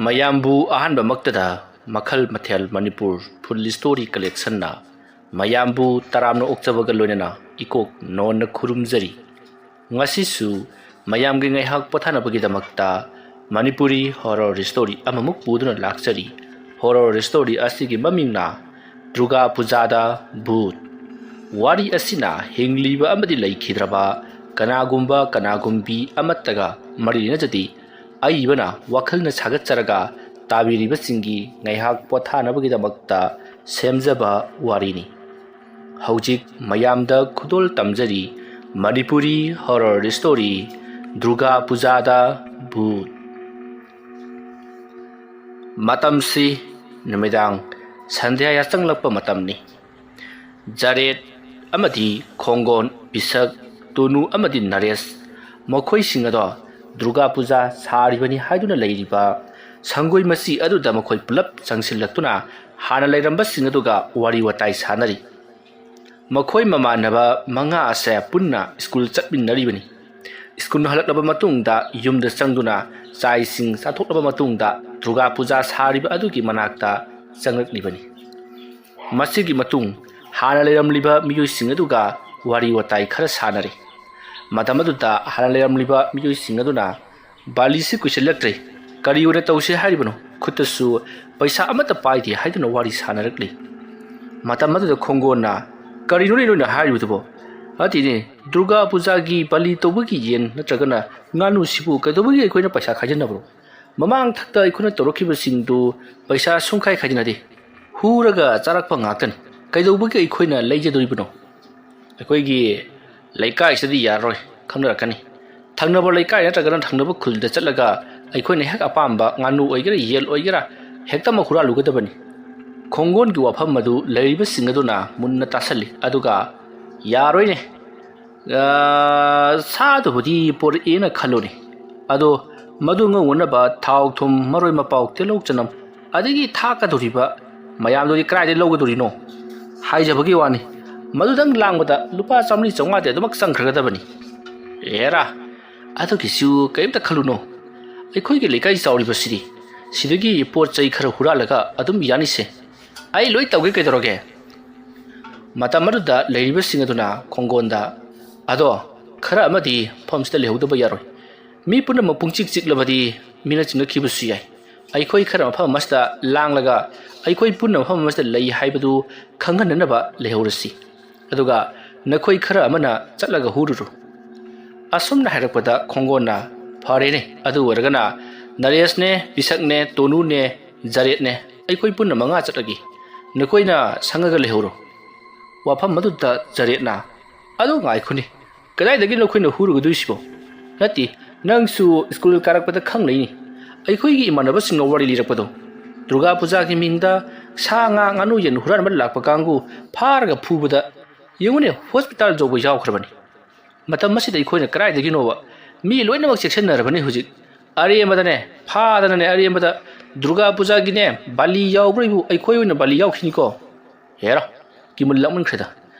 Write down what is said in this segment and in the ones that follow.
ꯃꯌꯥꯝꯕꯨ ꯑꯍꯥꯟꯕꯃꯛꯇꯗ ꯃꯈꯜ ꯃꯊꯦꯜ ꯃꯅꯤꯄꯨꯔ ꯐꯨꯜ ꯁ꯭ꯇꯣꯔꯤ ꯀꯂꯦꯛꯁꯟꯅ ꯃꯌꯥꯝꯕꯨ ꯇꯔꯥꯝꯅ ꯑꯣꯛꯆꯕꯒ ꯂꯣꯏꯅꯅ ꯏꯀꯣꯛ ꯅꯧꯅ ꯈꯨꯔꯨꯝꯖꯔꯤ ꯉꯁꯤꯁꯨ ꯃꯌꯥꯝꯒꯤ ꯉꯥꯏꯍꯥꯛ ꯄꯣꯊꯥꯅꯕꯒꯤꯗꯃꯛꯇ ꯃꯅꯤꯄꯨꯔꯤ ꯍꯣꯔꯔ ꯁ꯭ꯇꯣꯔꯤ ꯑꯃꯃꯨꯛ ꯄꯨꯗꯨꯅ ꯂꯥꯛꯆꯔꯤ ꯍꯣꯔꯔ ꯁ꯭ꯇꯣꯔꯤ ꯑꯁꯤꯒꯤ ꯃꯃꯤꯡꯅ ꯗꯨꯔꯒꯥ ꯄꯨꯖꯥꯗ ꯚꯨꯠ ꯋꯥꯔꯤ ꯑꯁꯤꯅ ꯍꯤꯡꯂꯤꯕ ꯑꯃꯗꯤ ꯂꯩꯈꯤꯗ꯭ꯔꯕ ꯀꯅꯥꯒꯨꯝꯕꯤ ꯑꯃꯠꯇꯒ ꯃꯔꯤ ꯂꯩꯅꯖꯗꯦ ꯑꯏꯕꯅ ꯋꯥꯈꯜꯅ ꯁꯥꯒꯠꯆꯔꯒ ꯇꯥꯕꯤꯔꯤꯕꯁꯤꯡꯒꯤ ꯉꯥꯏꯍꯥꯛ ꯄꯣꯊꯥꯅꯕꯒꯤꯗꯃꯛꯇ ꯁꯦꯝꯖꯕ ꯋꯥꯔꯤꯅꯤ ꯍꯧꯖꯤꯛ ꯃꯌꯥꯝꯗ ꯈꯨꯗꯣꯜ ꯇꯝꯖꯔꯤ ꯃꯅꯤꯄꯨꯔꯤ ꯍꯣꯔꯔ ꯁ꯭ꯇꯣꯔꯤ ꯗꯨꯔꯒꯥ ꯄꯨꯖꯥꯗ ꯚꯨꯠ ꯃꯇꯝꯁꯤ ꯅꯨꯃꯤꯗꯥꯡ ꯁꯟꯙ꯭ꯌꯥ ꯌꯥꯆꯪꯂꯛꯄ ꯃꯇꯝꯅꯤ ꯖꯥꯔꯦꯠ ꯑꯃꯗꯤ ꯈꯣꯡꯒꯣꯟ ꯕꯤꯁꯛ ꯇꯣꯅꯨ ꯑꯃꯗꯤ ꯅꯔꯦꯁ ꯃꯈꯣꯏꯁꯤꯡ ꯑꯗꯣ ꯗꯨꯔꯒꯥ ꯄꯨꯖꯥ ꯁꯥꯔꯤꯕꯅꯤ ꯍꯥꯏꯗꯨꯅ ꯂꯩꯔꯤꯕ ꯁꯪꯒꯣꯏ ꯃꯆꯤ ꯑꯗꯨꯗ ꯃꯈꯣꯏ ꯄꯨꯂꯞ ꯆꯪꯁꯤꯜꯂꯛꯇꯨꯅ ꯍꯥꯟꯅ ꯂꯩꯔꯝꯕꯁꯤꯡ ꯑꯗꯨꯒ ꯋꯥꯔꯤ ꯋꯥꯇꯥꯏ ꯁꯥꯟꯅꯔꯤ ꯃꯈꯣꯏ ꯃꯃꯥꯟꯅꯕ ꯃꯉꯥ ꯑꯁꯦ ꯄꯨꯟꯅ ꯁ꯭ꯀꯨꯜ ꯆꯠꯃꯤꯟꯅꯔꯤꯕꯅꯤ ꯁ꯭ꯀꯨꯜ ꯍꯜꯂꯛꯂꯕ ꯃꯇꯨꯡꯗ ꯌꯨꯝꯗ ꯆꯪꯗꯨꯅ ꯆꯥꯛ ꯏꯁꯤꯡ ꯆꯥꯊꯣꯛꯂꯕ ꯃꯇꯨꯡꯗ ꯗꯨꯔꯒꯥ ꯄꯨꯖꯥ ꯁꯥꯔꯤꯕ ꯑꯗꯨꯒꯤ ꯃꯅꯥꯛꯇ ꯆꯪꯂꯛꯂꯤꯕꯅꯤ ꯃꯁꯤꯒꯤ ꯃꯇꯨꯡ ꯍꯥꯟꯅ ꯂꯩꯔꯝꯂꯤꯕ ꯃꯤꯑꯣꯏꯁꯤꯡ ꯑꯗꯨꯒ ꯋꯥꯔꯤ ꯋꯥꯇꯥꯏ ꯈꯔ ꯁꯥꯟꯅꯔꯤ ꯃꯇꯝ ꯑꯗꯨꯗ ꯍꯥꯟꯅ ꯂꯩꯔꯝꯂꯤꯕ ꯃꯤꯑꯣꯏꯁꯤꯡ ꯑꯗꯨꯅ ꯕꯥꯂꯤꯁꯤ ꯀꯨꯏꯁꯤꯜꯂꯛꯇ꯭ꯔꯦ ꯀꯔꯤ ꯑꯣꯏꯅ ꯇꯧꯁꯦ ꯍꯥꯏꯔꯤꯕꯅꯣ ꯈꯨꯠꯇꯁꯨ ꯄꯩꯁꯥ ꯑꯃꯠꯇ ꯄꯥꯏꯗꯦ ꯍꯥꯏꯗꯨꯅ ꯋꯥꯔꯤ ꯁꯥꯟꯅꯔꯛꯂꯤ ꯃꯇꯝ ꯑꯗꯨꯗ ꯈꯣꯡꯒꯣꯟꯅ ꯀꯔꯤꯅꯣꯅꯦ ꯅꯣꯏꯅ ꯍꯥꯏꯔꯤꯕꯗꯨꯕꯣ ꯑꯗꯨꯅꯦ ꯗꯨꯔꯒꯥ ꯄꯨꯖꯥꯒꯤ ꯕꯥꯂꯤ ꯇꯧꯕꯒꯤ ꯌꯦꯟ ꯅꯠꯇ꯭ꯔꯒꯅ ꯉꯥꯅꯨꯁꯤꯕꯨ ꯀꯩꯗꯧꯕꯒꯤ ꯑꯩꯈꯣꯏꯅ ꯄꯩꯁꯥ ꯈꯥꯏꯖꯤꯟꯅꯕ꯭ꯔꯣ ꯃꯃꯥꯡ ꯊꯛꯇ ꯑꯩꯈꯣꯏꯅ ꯇꯧꯔꯛꯈꯤꯕꯁꯤꯡꯗꯨ ꯄꯩꯁా ꯁꯨꯡꯈꯥꯏ ꯈꯥꯏꯖꯤꯟꯅꯗꯦ ꯍꯨꯔꯒ ꯆꯥꯔꯛꯄ ꯉꯥꯛꯇꯅꯤ ꯀꯩꯗꯧꯕꯒꯤ ꯑꯩꯈꯣꯏꯅ ꯂꯩꯖꯗꯣꯔꯤꯕꯅꯣ ꯑꯩꯈꯣꯏꯒꯤ ꯂꯩꯀꯥꯏꯁꯤꯗꯤ ꯌꯥꯔꯣꯏ ꯈꯪꯅꯔꯛꯀꯅꯤ ꯊꯪꯅꯕ ꯂꯩꯀꯥꯏ ꯅꯠꯇ꯭ꯔꯒꯅ ꯊꯪꯅꯕ ꯈꯨꯜꯗ ꯆꯠꯂꯒ ꯑꯩꯈꯣꯏꯅ ꯍꯦꯛ ꯑꯄꯥꯝꯕ ꯉꯥꯅꯨ ꯑꯣꯏꯒꯦꯔꯥ ꯌꯦꯟ ꯑꯣꯏꯒꯦꯔꯥ ꯍꯦꯛꯇꯃꯛ ꯍꯨꯔꯥꯜꯂꯨꯒꯗꯕꯅꯤ ꯈꯣꯡꯒꯣꯟꯒꯤ ꯋꯥꯐꯝ ꯑꯗꯨ ꯂꯩꯔꯤꯕꯁꯤꯡ ꯑꯗꯨꯅ ꯃꯨꯟꯅ ꯇꯥꯁꯜꯂꯤ ꯑꯗꯨꯒ ꯌꯥꯔꯣꯏꯅꯦ ꯁꯥꯗꯨꯕꯨꯗꯤ ꯄꯣꯔꯛꯑꯦꯅ ꯈꯜꯂꯨꯅꯦ ꯑꯗꯣ ꯃꯗꯨ ꯉꯧꯅꯅꯕ ꯊꯥꯎ ꯊꯨꯝ ꯃꯔꯣꯏ ꯃꯄꯥꯎ ꯇꯤꯜꯍꯧ ꯆꯅꯝ ꯑꯗꯒꯤ ꯊꯥꯛꯀꯗꯧꯔꯤꯕ ꯃꯌꯥꯝꯗꯨꯗꯤ ꯀꯗꯥꯏꯗꯒꯤ ꯂꯧꯒꯗꯧꯔꯤꯅꯣ ꯍꯥꯏꯖꯕꯒꯤ ꯋꯥꯅꯤ ꯃꯗꯨꯗꯪ ꯂꯥꯡꯕꯗ ꯂꯨꯄꯥ 100-150 ꯑꯗꯨꯃꯛ ꯆꯪꯈ꯭ꯔꯒꯗꯕꯅꯤ ꯑꯦꯔꯥ ꯑꯗꯨꯒꯤꯁꯨ ꯀꯔꯤꯝꯇ ꯈꯜꯂꯨꯅꯣ ꯑꯩꯈꯣꯏꯒꯤ ꯂꯩꯀꯥꯏ ꯆꯥꯎꯔꯤꯕꯁꯤꯗꯤ ꯁꯤꯗꯒꯤ ꯄꯣꯠ ꯆꯩ ꯈꯔ ꯍꯨꯔꯥꯜꯂꯒ ꯑꯗꯨꯝ ꯌꯥꯅꯤꯁꯦ ꯑꯩ ꯂꯣꯏ ꯇꯧꯒꯦ ꯀꯩꯗꯧꯔꯒꯦ ꯃꯇꯝ ꯑꯗꯨꯗ ꯂꯩꯔꯤꯕꯁꯤꯡ ꯑꯗꯨꯅ ꯈꯣꯡꯒꯣꯟꯗ ꯑꯗꯣ ꯈꯔ ꯑꯃꯗꯤ ꯃꯐꯝꯁꯤꯗ ꯂꯩꯍꯧꯗꯕ ꯌꯥꯔꯣꯏ ꯃꯤ ꯄꯨꯝꯅꯃꯛ ꯄꯨꯡꯆꯤꯛ ꯆꯤꯛꯂꯕꯗꯤ ꯃꯤꯅ ꯆꯤꯡꯅꯈꯤꯕꯁꯨ ꯌꯥꯏ ꯑꯩꯈꯣꯏ ꯈꯔ ꯃꯐꯝ ꯑꯃꯁꯤꯗ ꯂꯥꯡꯂꯒ ꯑꯩꯈꯣꯏ ꯄꯨꯟꯅ ꯃꯐꯝ ꯑꯃꯁꯤꯗ ꯂꯩ ꯍꯥꯏꯕꯗꯨ ꯈꯪꯍꯟꯅꯅꯕ ꯂꯩꯍꯧꯔꯁꯤ ꯑꯗꯨꯒ ꯅꯈꯣꯏ ꯈꯔ ꯑꯃꯅ ꯆꯠꯂꯒ ꯍꯨꯔꯨꯔꯨ ꯑꯁꯨꯝꯅ ꯍꯥꯏꯔꯛꯄꯗ ꯈꯣꯡꯒꯣꯟꯅ ꯐꯔꯦꯅꯦ ꯑꯗꯨ ꯑꯣꯏꯔꯒꯅ ꯅꯔꯦꯁꯅꯦ ꯄꯤꯁꯛꯅꯦ ꯇꯣꯅꯨꯅꯦ ꯖꯥꯔꯦꯠꯅꯦ ꯑꯩꯈꯣꯏ ꯄꯨꯟꯅ 5 ꯆꯠꯂꯒꯦ ꯅꯈꯣꯏꯅ ꯁꯪꯉꯒ ꯂꯩꯍꯧꯔꯣ ꯋꯥꯐꯝ ꯑꯗꯨꯗ ꯖꯥꯔꯦꯠꯅ ꯑꯗꯣ ꯉꯥꯏꯈꯣꯅꯦ ꯀꯗꯥꯏꯗꯒꯤ ꯅꯈꯣꯏꯅ ꯍꯨꯔꯨꯒꯗꯣꯏꯁꯤꯕꯣ ꯅꯠꯇꯦ ꯅꯪꯁꯨ ꯁ꯭ꯀꯨꯜ ꯀꯥꯔꯛꯄꯗ ꯈꯪꯂꯩꯅꯤ ꯑꯩꯈꯣꯏꯒꯤ ꯏꯃꯥꯟꯅꯕꯁꯤꯡꯅ ꯋꯥꯔꯤ ꯂꯤꯔꯛꯄꯗꯣ ꯗꯨꯔꯒꯥ ꯄꯨꯖꯥꯒꯤ ꯃꯤꯡꯗ ꯁꯥ ꯉꯥ ꯉꯥꯅꯨ ꯌꯦꯟ ꯍꯨꯔꯥꯟꯕ ꯂꯥꯛꯄ ꯀꯥꯡꯕꯨ ꯐꯥꯔꯒ ꯐꯨꯕꯗ ꯌꯦꯡꯉꯨꯅꯦ ꯍꯣꯁꯄꯤꯇꯥꯜ ꯌꯧꯕ ꯌꯥꯎꯈ꯭ꯔꯕꯅꯤ ꯃꯇꯝ ꯑꯁꯤꯗ ꯑꯩꯈꯣꯏꯅ ꯀꯗꯥꯏꯗꯒꯤꯅꯣꯕ ꯃꯤ ꯂꯣꯏꯅꯃꯛ ꯆꯦꯛꯁꯤꯟꯅꯔꯕꯅꯤ ꯍꯧꯖꯤꯛ ꯑꯔꯦꯝꯕꯗꯅꯦ ꯐꯥꯗꯅꯅꯦ ꯑꯔꯦꯝꯕꯗ ꯗꯨꯔꯒꯥ ꯄꯨꯖꯥꯒꯤꯅꯦ ꯕꯥꯂꯤ ꯌꯥꯎꯕ꯭ꯔꯩꯕꯨ ꯑꯩꯈꯣꯏ ꯑꯣꯏꯅ ꯕꯥꯂꯤ ꯌꯥꯎꯈꯤꯅꯤꯀꯣ ꯍꯦꯔꯣ ꯀꯤꯃꯨꯜ ꯂꯥꯛꯃꯟꯈ꯭ꯔꯦꯗ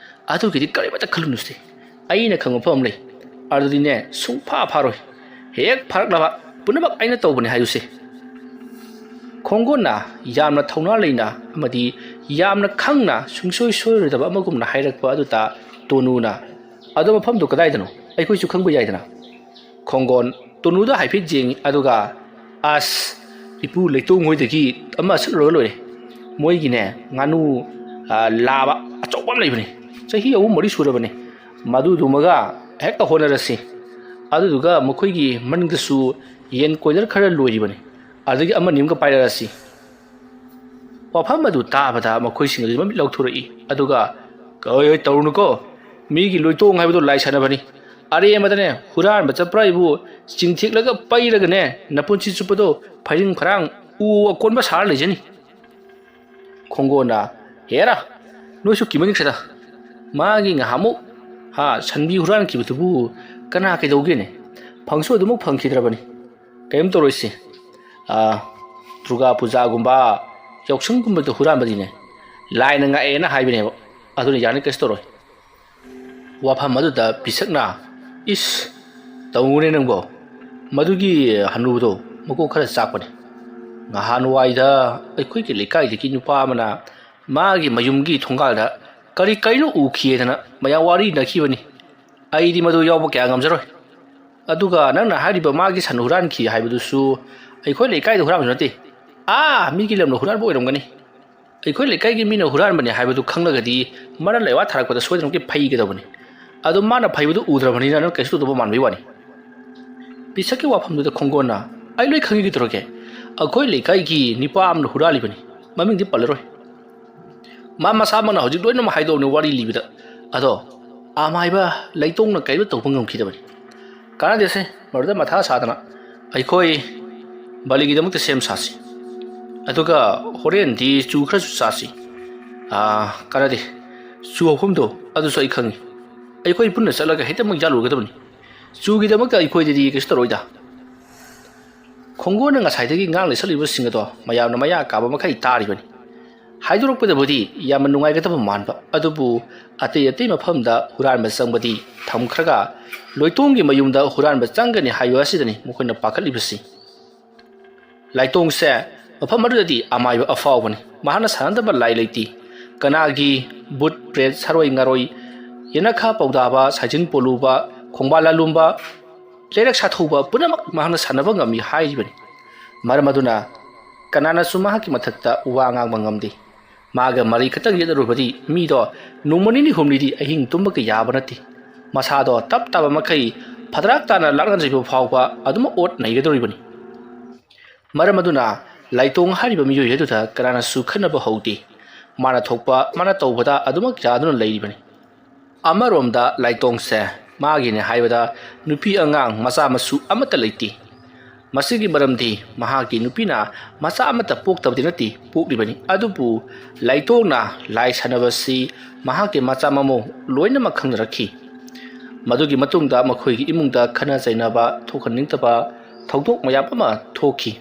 ꯑꯗꯨꯒꯤꯗꯤ ꯀꯔꯤꯃꯠꯇ ꯈꯜꯂꯨꯅꯨꯁꯦ ꯑꯩꯅ ꯈꯪꯕ ꯃꯐꯝ ꯑꯃ ꯂꯩ ꯑꯗꯨꯗꯤꯅꯦ ꯁꯨꯡꯐꯥ ꯐꯥꯔꯣꯏ ꯍꯦꯛ ꯐꯥꯔꯛꯂꯕ ꯄꯨꯝꯅꯃꯛ ꯑꯩꯅ ꯇꯧꯕꯅꯦ ꯍꯥꯏꯌꯨꯁꯦ ꯈꯣꯡꯒꯣꯟꯅ ꯌꯥꯝꯅ ꯊꯧꯅꯥ ꯂꯩꯅ ꯑꯃꯗꯤ ꯌꯥꯝꯅ ꯈꯪꯅ ꯁꯨꯡꯁꯣꯏ ꯁꯣꯏꯔꯣꯏꯗꯕ ꯑꯃꯒꯨꯝꯅ ꯍꯥꯏꯔꯛꯄ ꯑꯗꯨꯗ ꯇꯣꯅꯨꯅ ꯑꯗꯣ ꯃꯐꯝꯗꯨ ꯀꯗꯥꯏꯗꯅꯣ ꯑꯩꯈꯣꯏꯁꯨ ꯈꯪꯕ ꯌꯥꯏꯗꯅ ꯈꯣꯡꯒꯣꯟ ꯇꯣꯅꯨꯗ ꯍꯥꯏꯐꯦꯠ ꯌꯦꯡꯉꯤ ꯑꯗꯨꯒ ꯑꯁ ꯏꯄꯨ ꯂꯩꯇꯣꯡ ꯍꯣꯏꯗꯒꯤ ꯑꯃ ꯆꯠꯂꯨꯔꯒ ꯂꯣꯏꯔꯦ ꯃꯣꯏꯒꯤꯅꯦ ꯉꯥꯅꯨ ꯂꯥꯕ ꯑꯆꯧꯕ ꯑꯃ ꯂꯩꯕꯅꯤ ꯆꯍꯤ 3-4 ꯁꯨꯔꯕꯅꯤ ꯃꯗꯨꯗꯨꯃꯒ ꯍꯦꯛꯇ ꯍꯣꯠꯅꯔꯁꯤ ꯑꯗꯨꯗꯨꯒ ꯃꯈꯣꯏꯒꯤ ꯃꯅꯤꯡꯗꯁꯨ ꯌꯦꯟ ꯀꯣꯏꯂꯔ ꯈꯔ ꯂꯣꯏꯔꯤꯕꯅꯤ ꯑꯗꯒꯤ ꯑꯃꯅꯤ ꯑꯃꯒ ꯄꯥꯏꯔꯛꯑꯁꯤ ꯋꯥꯐꯝ ꯑꯗꯨ ꯇꯥꯕꯗ ꯃꯈꯣꯏꯁꯤꯡ ꯑꯗꯨ ꯃꯃꯤꯠ ꯂꯧꯊꯣꯔꯛꯏ ꯑꯗꯨꯒ ꯀꯩ ꯇꯧꯔꯨꯅꯨꯀꯣ ꯃꯤꯒꯤ ꯂꯣꯏꯇꯣꯡ ꯍꯥꯏꯕꯗꯣ ꯂꯥꯏ ꯁꯥꯟꯅꯕꯅꯤ ꯑꯔꯦꯝꯕꯗꯅꯦ ꯍꯨꯔꯥꯟꯕ ꯆꯠꯄ꯭ꯔꯥ ꯏꯕꯨ ꯆꯤꯡꯊꯦꯛꯂꯒ ꯄꯩꯔꯒꯅꯦ ꯅꯄꯨꯟꯁꯤ ꯆꯨꯞꯄꯗꯣ ꯐꯩꯔꯤꯡ ꯐꯔꯥꯡ ꯎ ꯑꯀꯣꯟꯕ ꯁꯥꯔ ꯂꯩꯖꯅꯤ ꯈꯣꯡꯒꯣꯟꯅ ꯍꯦꯔꯥ ꯅꯣꯏꯁꯨ ꯀꯤꯃꯟꯈ꯭ꯔꯦꯗ ꯃꯥꯒꯤ ꯉꯍꯥꯃꯨꯛ ꯁꯟꯕꯤ ꯍꯨꯔꯥꯟꯈꯤꯕꯗꯨꯕꯨ ꯀꯅꯥ ꯀꯩꯗꯧꯒꯦꯅꯦ ꯐꯪꯁꯨ ꯑꯗꯨꯃꯛ ꯐꯪꯈꯤꯗ꯭ꯔꯕꯅꯤ ꯀꯔꯤꯝ ꯇꯧꯔꯣꯏꯁꯤ ꯗꯨꯔꯒꯥ ꯄꯨꯖꯥꯒꯨꯝꯕ ꯌꯥꯎꯁꯪꯒꯨꯝꯕꯗ ꯍꯨꯔꯥꯟꯕꯗꯤꯅꯦ ꯂꯥꯏꯅ ꯉꯥꯛꯑꯦꯅ ꯍꯥꯏꯕꯅꯦꯕ ꯑꯗꯨꯅ ꯌꯥꯅꯤ ꯀꯩꯁꯨ ꯇꯧꯔꯣꯏ ꯋꯥꯐꯝ ꯑꯗꯨꯗ ꯄꯤꯁꯛꯅ ꯇꯧꯅꯦ ꯅꯪꯕꯣ ꯃꯗꯨꯒꯤ ꯍꯟꯅꯨꯕꯗꯣ ꯃꯀꯣꯛ ꯈꯔ ꯆꯥꯛꯄꯅꯦ ꯅꯍꯥꯟꯋꯥꯏꯗ ꯑꯩꯈꯣꯏꯒꯤ ꯂꯩꯀꯥꯏꯗꯒꯤ ꯅꯨꯄꯥ ꯑꯃꯅ ꯃꯥꯒꯤ ꯃꯌꯨꯝꯒꯤ ꯊꯣꯡꯒꯥꯜꯗ ꯀꯔꯤꯅꯣ ꯎꯈꯤꯗꯅ ꯃꯌꯥꯝ ꯋꯥꯔꯤꯅꯈꯤꯕꯅꯤ ꯑꯩꯗꯤ ꯃꯗꯨ ꯌꯥꯎꯕ ꯀꯌꯥ ꯉꯝꯖꯔꯣꯏ ꯑꯗꯨꯒ ꯅꯪꯅ ꯍꯥꯏꯔꯤꯕ ꯃꯥꯒꯤ ꯁꯟ ꯍꯨꯔꯥꯟꯈꯤ ꯍꯥꯏꯕꯗꯨꯁꯨ ꯑꯩꯈꯣꯏ ꯂꯩꯀꯥꯏꯗ ꯍꯨꯔꯥꯟꯕꯁꯨ ꯅꯠꯇꯦ ꯃꯤꯒꯤ ꯂꯝꯗ ꯍꯨꯔꯥꯟꯕ ꯑꯣꯏꯔꯝꯒꯅꯤ ꯑꯩꯈꯣꯏ ꯂꯩꯀꯥꯏꯒꯤ ꯃꯤꯅ ꯍꯨꯔꯥꯟꯕꯅꯤ ꯍꯥꯏꯕꯗꯨ ꯈꯪꯂꯒꯗꯤ ꯃꯔ ꯂꯩꯋꯥ ꯊꯥꯔꯛꯄꯗ ꯁꯣꯏꯗꯅꯃꯛꯀꯤ ꯐꯩꯒꯗꯕꯅꯤ ꯑꯗꯨ ꯃꯥꯅ ꯐꯩꯕꯗꯨ ꯎꯗ꯭ꯔꯕꯅꯤꯅ ꯅꯪ ꯀꯩꯁꯨ ꯇꯧꯗꯕ ꯃꯥꯟꯕꯩ ꯋꯥꯅꯤ ꯄꯤꯁꯛꯀꯤ ꯋꯥꯐꯝꯗꯨꯗ ꯈꯣꯡꯒꯣꯟꯅ ꯑꯩ ꯂꯣꯏ ꯈꯪꯈꯤꯗꯧꯔꯒꯦ ꯑꯩꯈꯣꯏ ꯂꯩꯀꯥꯏꯒꯤ ꯅꯤꯄꯥ ꯑꯃꯅ ꯍꯨꯔꯥꯜꯂꯤꯕꯅꯤ ꯃꯃꯤꯡꯗꯤ ꯄꯜꯂꯔꯣꯏ ꯃꯥ ꯃꯁꯥꯃꯛꯅ ꯍꯧꯖꯤꯛ ꯂꯣꯏꯅꯃꯛ ꯍꯥꯏꯗꯣꯛꯅꯤ ꯋꯥꯔꯤ ꯂꯤꯕꯗ ꯑꯗꯣ ꯑꯃꯥꯏꯕ ꯂꯩꯇꯣꯡꯅ ꯀꯩꯅꯣ ꯇꯧꯕ ꯉꯝꯈꯤꯗꯕꯅꯤ ꯀꯥꯟꯅꯗꯦꯁꯦ ꯃꯗꯨꯗ ꯃꯊꯥ ꯁꯥꯗꯅ ꯑꯩꯈꯣꯏ ꯕꯥꯂꯤꯒꯤꯗꯃꯛꯇ ꯁꯦꯝ ꯁꯥꯁꯤ ꯑꯗꯨꯒ ꯍꯣꯔꯦꯟꯗꯤ ꯆꯨ ꯈꯔꯁꯨ ꯆꯥꯁꯤ ꯀꯥꯟꯅꯗꯦ ꯆꯨ ꯍꯧꯐꯝꯗꯣ ꯑꯗꯨꯁꯨ ꯑꯩ ꯈꯪꯉꯤ ꯑꯩꯈꯣꯏ ꯄꯨꯟꯅ ꯆꯠꯂꯒ ꯍꯦꯛꯇꯃꯛ ꯌꯥꯜꯂꯨꯒꯗꯕꯅꯤ ꯆꯨꯒꯤꯗꯃꯛꯇ ꯑꯩꯈꯣꯏꯗꯗꯤ ꯀꯩꯁꯨ ꯇꯧꯔꯣꯏꯗ ꯈꯣꯡꯒꯣꯟꯅ ꯉꯁꯥꯏꯗꯒꯤ ꯉꯥꯡ ꯂꯩꯁꯜꯂꯤꯕꯁꯤꯡ ꯑꯗꯣ ꯃꯌꯥꯝꯅ ꯃꯌꯥ ꯀꯥꯕ ꯃꯈꯩ ꯇꯥꯔꯤꯕꯅꯤ ꯍꯥꯏꯗꯣꯔꯛꯄꯗꯕꯨꯗꯤ ꯌꯥꯝꯅ ꯅꯨꯡꯉꯥꯏꯒꯗꯕ ꯃꯥꯟꯕ ꯑꯗꯨꯕꯨ ꯑꯇꯩ ꯃꯐꯝꯗ ꯍꯨꯔꯥꯟꯕ ꯆꯪꯕꯗꯤ ꯊꯝꯈ꯭ꯔꯒ ꯂꯣꯏꯇꯣꯡꯒꯤ ꯃꯌꯨꯝꯗ ꯍꯨꯔꯥꯟꯕ ꯆꯪꯒꯅꯤ ꯍꯥꯏꯕ ꯑꯁꯤꯗꯅꯤ ꯃꯈꯣꯏꯅ ꯄꯥꯈꯠꯂꯤꯕꯁꯤ ꯂꯥꯏꯇꯣꯡꯁꯦ ꯃꯐꯝ ꯑꯗꯨꯗꯗꯤ ꯑꯃꯥꯏꯕ ꯑꯐꯥꯎꯕꯅꯤ ꯃꯍꯥꯛꯅ ꯁꯥꯟꯅꯗꯕ ꯂꯥꯏ ꯂꯩꯇꯦ ꯀꯅꯥꯒꯤ ꯕꯨꯠ ꯄ꯭ꯔꯦꯠ ꯁꯔꯣꯏ ꯉꯥꯔꯣꯏ ꯌꯦꯅꯈꯥ ꯄꯧꯗꯥꯕ ꯁꯥꯏꯖꯤꯟ ꯄꯣꯂꯨꯕ ꯈꯣꯡꯕꯥꯜ ꯂꯥꯂꯨꯝꯕ ꯂꯩꯔꯛ ꯁꯥꯊꯧꯕ ꯄꯨꯝꯅꯃꯛ ꯃꯍꯥꯛꯅ ꯁꯥꯟꯅꯕ ꯉꯝꯃꯤ ꯍꯥꯏꯔꯤꯕꯅꯤ ꯃꯔꯝ ꯑꯗꯨꯅ ꯀꯅꯥꯅꯁꯨ ꯃꯍꯥꯛꯀꯤ ꯃꯊꯛꯇ ꯋꯥ ꯉꯥꯡꯕ ꯉꯝꯗꯦ ꯃꯥꯒ ꯃꯔꯤ ꯈꯛꯇꯪ ꯌꯦꯠꯅꯔꯨꯕꯗꯤ ꯃꯤꯗꯣ ꯅꯣꯡꯃ ꯅꯤꯅꯤ ꯍꯨꯝꯅꯤꯗꯤ ꯑꯍꯤꯡ ꯇꯨꯝꯕꯒ ꯌꯥꯕ ꯅꯠꯇꯦ ꯃꯁꯥꯗꯣ ꯇꯞ ꯇꯥꯕ ꯃꯈꯩ ꯐꯗ꯭ꯔꯥꯛ ꯇꯥꯅ ꯂꯥꯛꯅꯗ꯭ꯔꯤꯕ ꯐꯥꯎꯕ ꯑꯗꯨꯃꯛ ꯑꯣꯠ ꯅꯩꯒꯗꯧꯔꯤꯕꯅꯤ ꯃꯔꯝ ꯑꯗꯨꯅ ꯂꯥꯏꯇꯣꯡ ꯍꯥꯏꯔꯤꯕ ꯃꯤꯑꯣꯏ ꯑꯗꯨꯗ ꯀꯅꯥꯅꯁꯨ ꯈꯟꯅꯕ ꯍꯧꯗꯦ ꯃꯥꯅ ꯊꯣꯛꯄ ꯃꯥꯅ ꯇꯧꯕꯗ ꯑꯗꯨꯃꯛ ꯌꯥꯗꯨꯅ ꯂꯩꯔꯤꯕꯅꯤ ꯑꯃꯔꯣꯝꯗ ꯂꯥꯏꯇꯣꯡꯁꯦ ꯃꯥꯒꯤꯅꯦ ꯍꯥꯏꯕꯗ ꯅꯨꯄꯤ ꯑꯉꯥꯡ ꯃꯆꯥ ꯃꯁꯨ ꯑꯃꯠꯇ ꯂꯩꯇꯦ ꯃꯁꯤꯒꯤ ꯃꯔꯝꯗꯤ ꯃꯍꯥꯛꯀꯤ ꯅꯨꯄꯤꯅ ꯃꯆꯥ ꯑꯃꯠꯇ ꯄꯣꯛꯇꯕꯗꯤ ꯅꯠꯇꯦ ꯄꯣꯛꯂꯤꯕꯅꯤ ꯑꯗꯨꯕꯨ ꯂꯥꯏꯇꯣꯡꯅ ꯂꯥꯏ ꯁꯥꯟꯅꯕꯁꯤ ꯃꯍꯥꯛꯀꯤ ꯃꯆꯥ ꯃꯃꯧ ꯂꯣꯏꯅꯃꯛ ꯈꯪꯅꯔꯛꯈꯤ ꯃꯗꯨꯒꯤ ꯃꯇꯨꯡꯗ ꯃꯈꯣꯏꯒꯤ ꯏꯃꯨꯡꯗ ꯈꯟꯅ ꯆꯩꯅꯕ ꯊꯣꯛꯍꯟꯅꯤꯡꯗꯕ ꯊꯧꯗꯣꯛ ꯃꯌꯥꯝ ꯑꯃ ꯊꯣꯛꯈꯤ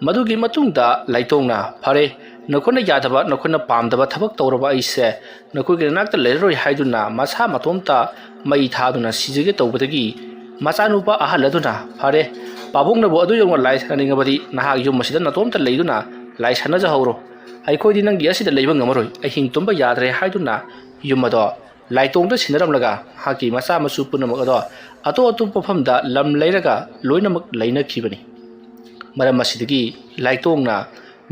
ꯃꯗꯨꯒꯤ ꯃꯇꯨꯡꯗ ꯂꯥꯏꯇꯣꯡꯅ ꯐꯔꯦ ꯅꯈꯣꯏꯅ ꯌꯥꯗꯕ ꯅꯈꯣꯏꯅ ꯄꯥꯝꯗꯕ ꯊꯕꯛ ꯇꯧꯔꯕ ꯑꯩꯁꯦ ꯅꯈꯣꯏꯒꯤ ꯅꯥꯛꯇ ꯂꯩꯔꯔꯣꯏ ꯍꯥꯏꯗꯨꯅ ꯃꯁꯥ ꯃꯇꯣꯝꯇ ꯃꯩ ꯊꯥꯗꯨꯅ ꯁꯤꯖꯒꯦ ꯇꯧꯕꯗꯒꯤ ꯃꯆꯥꯅꯨꯄꯥ ꯑꯍꯜ ꯑꯗꯨꯅ ꯐꯔꯦ ꯄꯥꯕꯨꯡꯅꯕꯨ ꯑꯗꯨ ꯌꯧꯅ ꯂꯥꯏ ꯁꯥꯟꯅꯅꯤꯡꯉꯕꯗꯤ ꯅꯍꯥꯛ ꯌꯨꯝ ꯑꯁꯤꯗ ꯅꯇꯣꯝꯇ ꯂꯩꯗꯨꯅ ꯂꯥꯏ ꯁꯥꯟꯅꯖꯍꯧꯔꯣ ꯑꯩꯈꯣꯏꯗꯤ ꯅꯪꯒꯤ ꯑꯁꯤꯗ ꯂꯩꯕ ꯉꯝꯃꯔꯣꯏ ꯑꯍꯤꯡ ꯇꯨꯝꯕ ꯌꯥꯗ꯭ꯔꯦ ꯍꯥꯏꯗꯨꯅ ꯌꯨꯝ ꯑꯗꯣ ꯂꯥꯏꯇꯣꯡꯗ ꯁꯤꯟꯅꯔꯝꯂꯒ ꯃꯍꯥꯛꯀꯤ ꯃꯆꯥ ꯃꯁꯨ ꯄꯨꯝꯅꯃꯛ ꯑꯗꯣ ꯑꯇꯣꯞꯄ ꯃꯐꯝꯗ ꯂꯝ ꯂꯩꯔꯒ ꯂꯣꯏꯅꯃꯛ ꯂꯩꯅꯈꯤꯕꯅꯤ ꯃꯔꯝ ꯑꯁꯤꯗꯒꯤ ꯂꯥꯏꯇꯣꯡꯅ